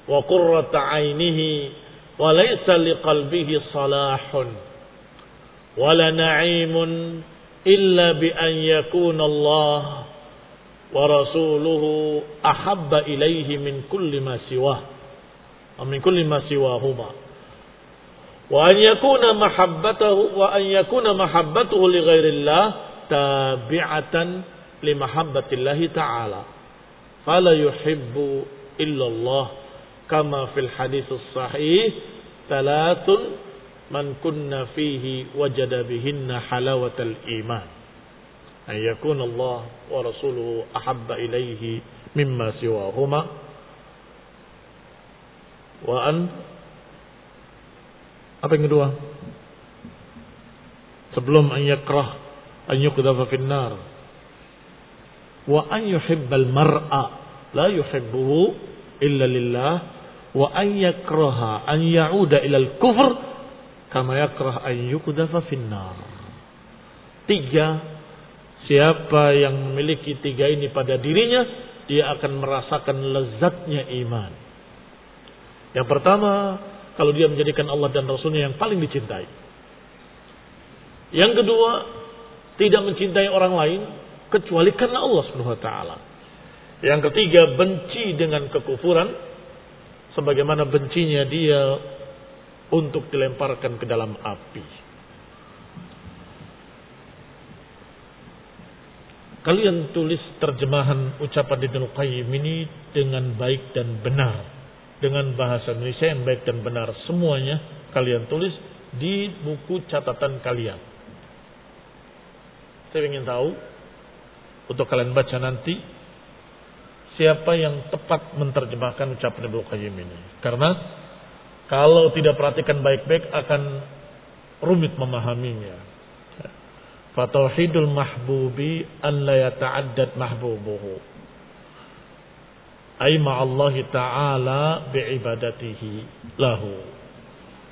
wa qurrata 'ainihi, wa laysa liqalbihi salahun wa la na'imun illa bi an yakuna Allah wa rasuluhu ahabba ilayhi min kulli ma siwah wa min kulli ma siwahuma, wa an yakuna mahabbatuhu li ghairillah tabi'atan li mahabbatillahi ta'ala. Fala yuhibbu illallah kama fil hadits sahih thalathun man kunna fihi wajada bihinna halawatal iman. An yakuna Allah wa rasuluhu ahabba ilaihi mimma siwahuma wa an apa yang kedua? Sebelum an yakrah an yuqdhafa fin-nar wa an yuhibbal mar'a la yuhibbuhu illa lillah wa an yakraha an ya'uda ilal kufr kama yakrah an yuqdhafa fin-nar. 3, siapa yang memiliki 3 ini pada dirinya, dia akan merasakan lezatnya iman. Yang pertama, kalau dia menjadikan Allah dan Rasulnya yang paling dicintai. Yang kedua, tidak mencintai orang lain kecuali karena Allah Subhanahu wa taala. Yang ketiga, benci dengan kekufuran sebagaimana bencinya dia untuk dilemparkan ke dalam api. Kalian tulis terjemahan ucapan Ibnu Qayyim ini dengan baik dan benar, dengan bahasa Indonesia yang baik dan benar. Semuanya kalian tulis di buku catatan kalian. Saya ingin tahu untuk kalian baca nanti siapa yang tepat menerjemahkan ucapan Ibnu Qayyim ini. Karena kalau tidak perhatikan baik-baik akan rumit memahaminya. Fatauhidul mahbubi an la yata'addad mahbubuhu. Ay ma'allahi ta'ala bi'ibadatihi lahu.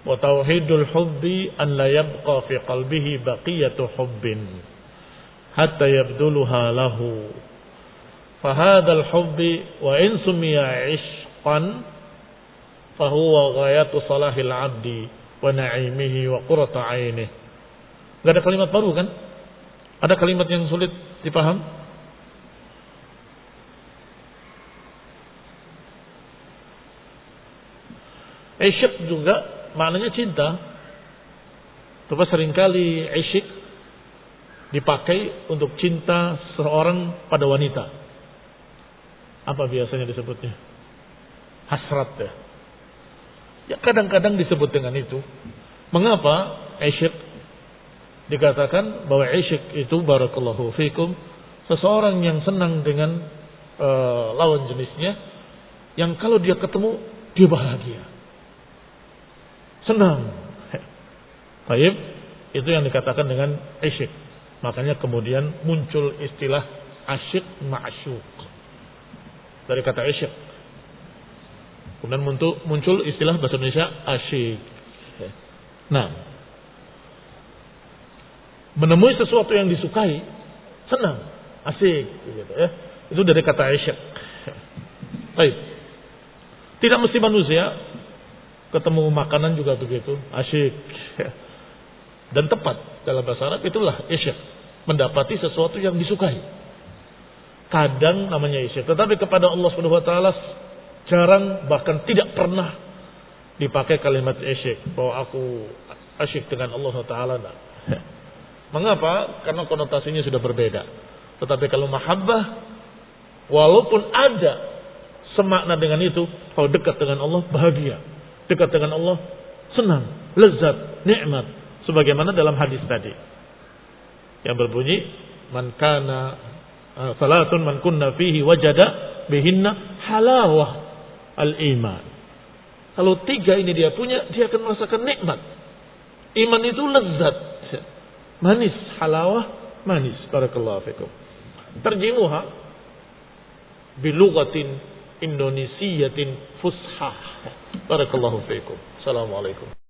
Wa tauhidul hubbi an la yabqa fi qalbihi baqiyatu hubbin hatta yabduluha lahu. Fahadal hubbi wa in sumiya ishqan fahuwa ghayatu salahil abdi wa na'imihi wa qurrata 'ainihi. Enggak ada kalimat baru kan? Ada kalimat yang sulit dipaham? Isyq juga maknanya cinta. Tapi seringkali isyq dipakai untuk cinta seorang pada wanita. Apa biasanya disebutnya? Hasrat ya. Ya kadang-kadang disebut dengan itu. Mengapa isyq dikatakan bahwa isyq itu barakallahu fikum seseorang yang senang dengan lawan jenisnya, yang kalau dia ketemu dia bahagia, senang. Baik, itu yang dikatakan dengan isyq. Makanya kemudian muncul istilah asyik ma'syuq dari kata isyq. Kemudian muncul istilah bahasa Indonesia asyik. Nah, menemui sesuatu yang disukai, senang, asik, gitu ya. Itu dari kata isyq. Baik. Tidak mesti manusia, ketemu makanan juga begitu, asyik. Dan tepat dalam bahasa Arab itulah isyq, mendapati sesuatu yang disukai. Kadang namanya isyq, tetapi kepada Allah Subhanahu wa taala jarang bahkan tidak pernah dipakai kalimat isyq, bahwa aku asyik dengan Allah Subhanahu wa taala. Mengapa? Karena konotasinya sudah berbeda. Tetapi kalau mahabbah, walaupun ada semakna dengan itu, kalau dekat dengan Allah bahagia, dekat dengan Allah senang, lezat, nikmat, sebagaimana dalam hadis tadi yang berbunyi man kana salatun man kunna fihi wajada bihinna halawah al-iman. Kalau 3 ini dia punya, dia akan merasakan nikmat. Iman itu lezat, manis, halawah, manis. Barakallahu fikum. Terjemuha bilughatin indonesiyatin fushah. Barakallahu fikum. Assalamualaikum.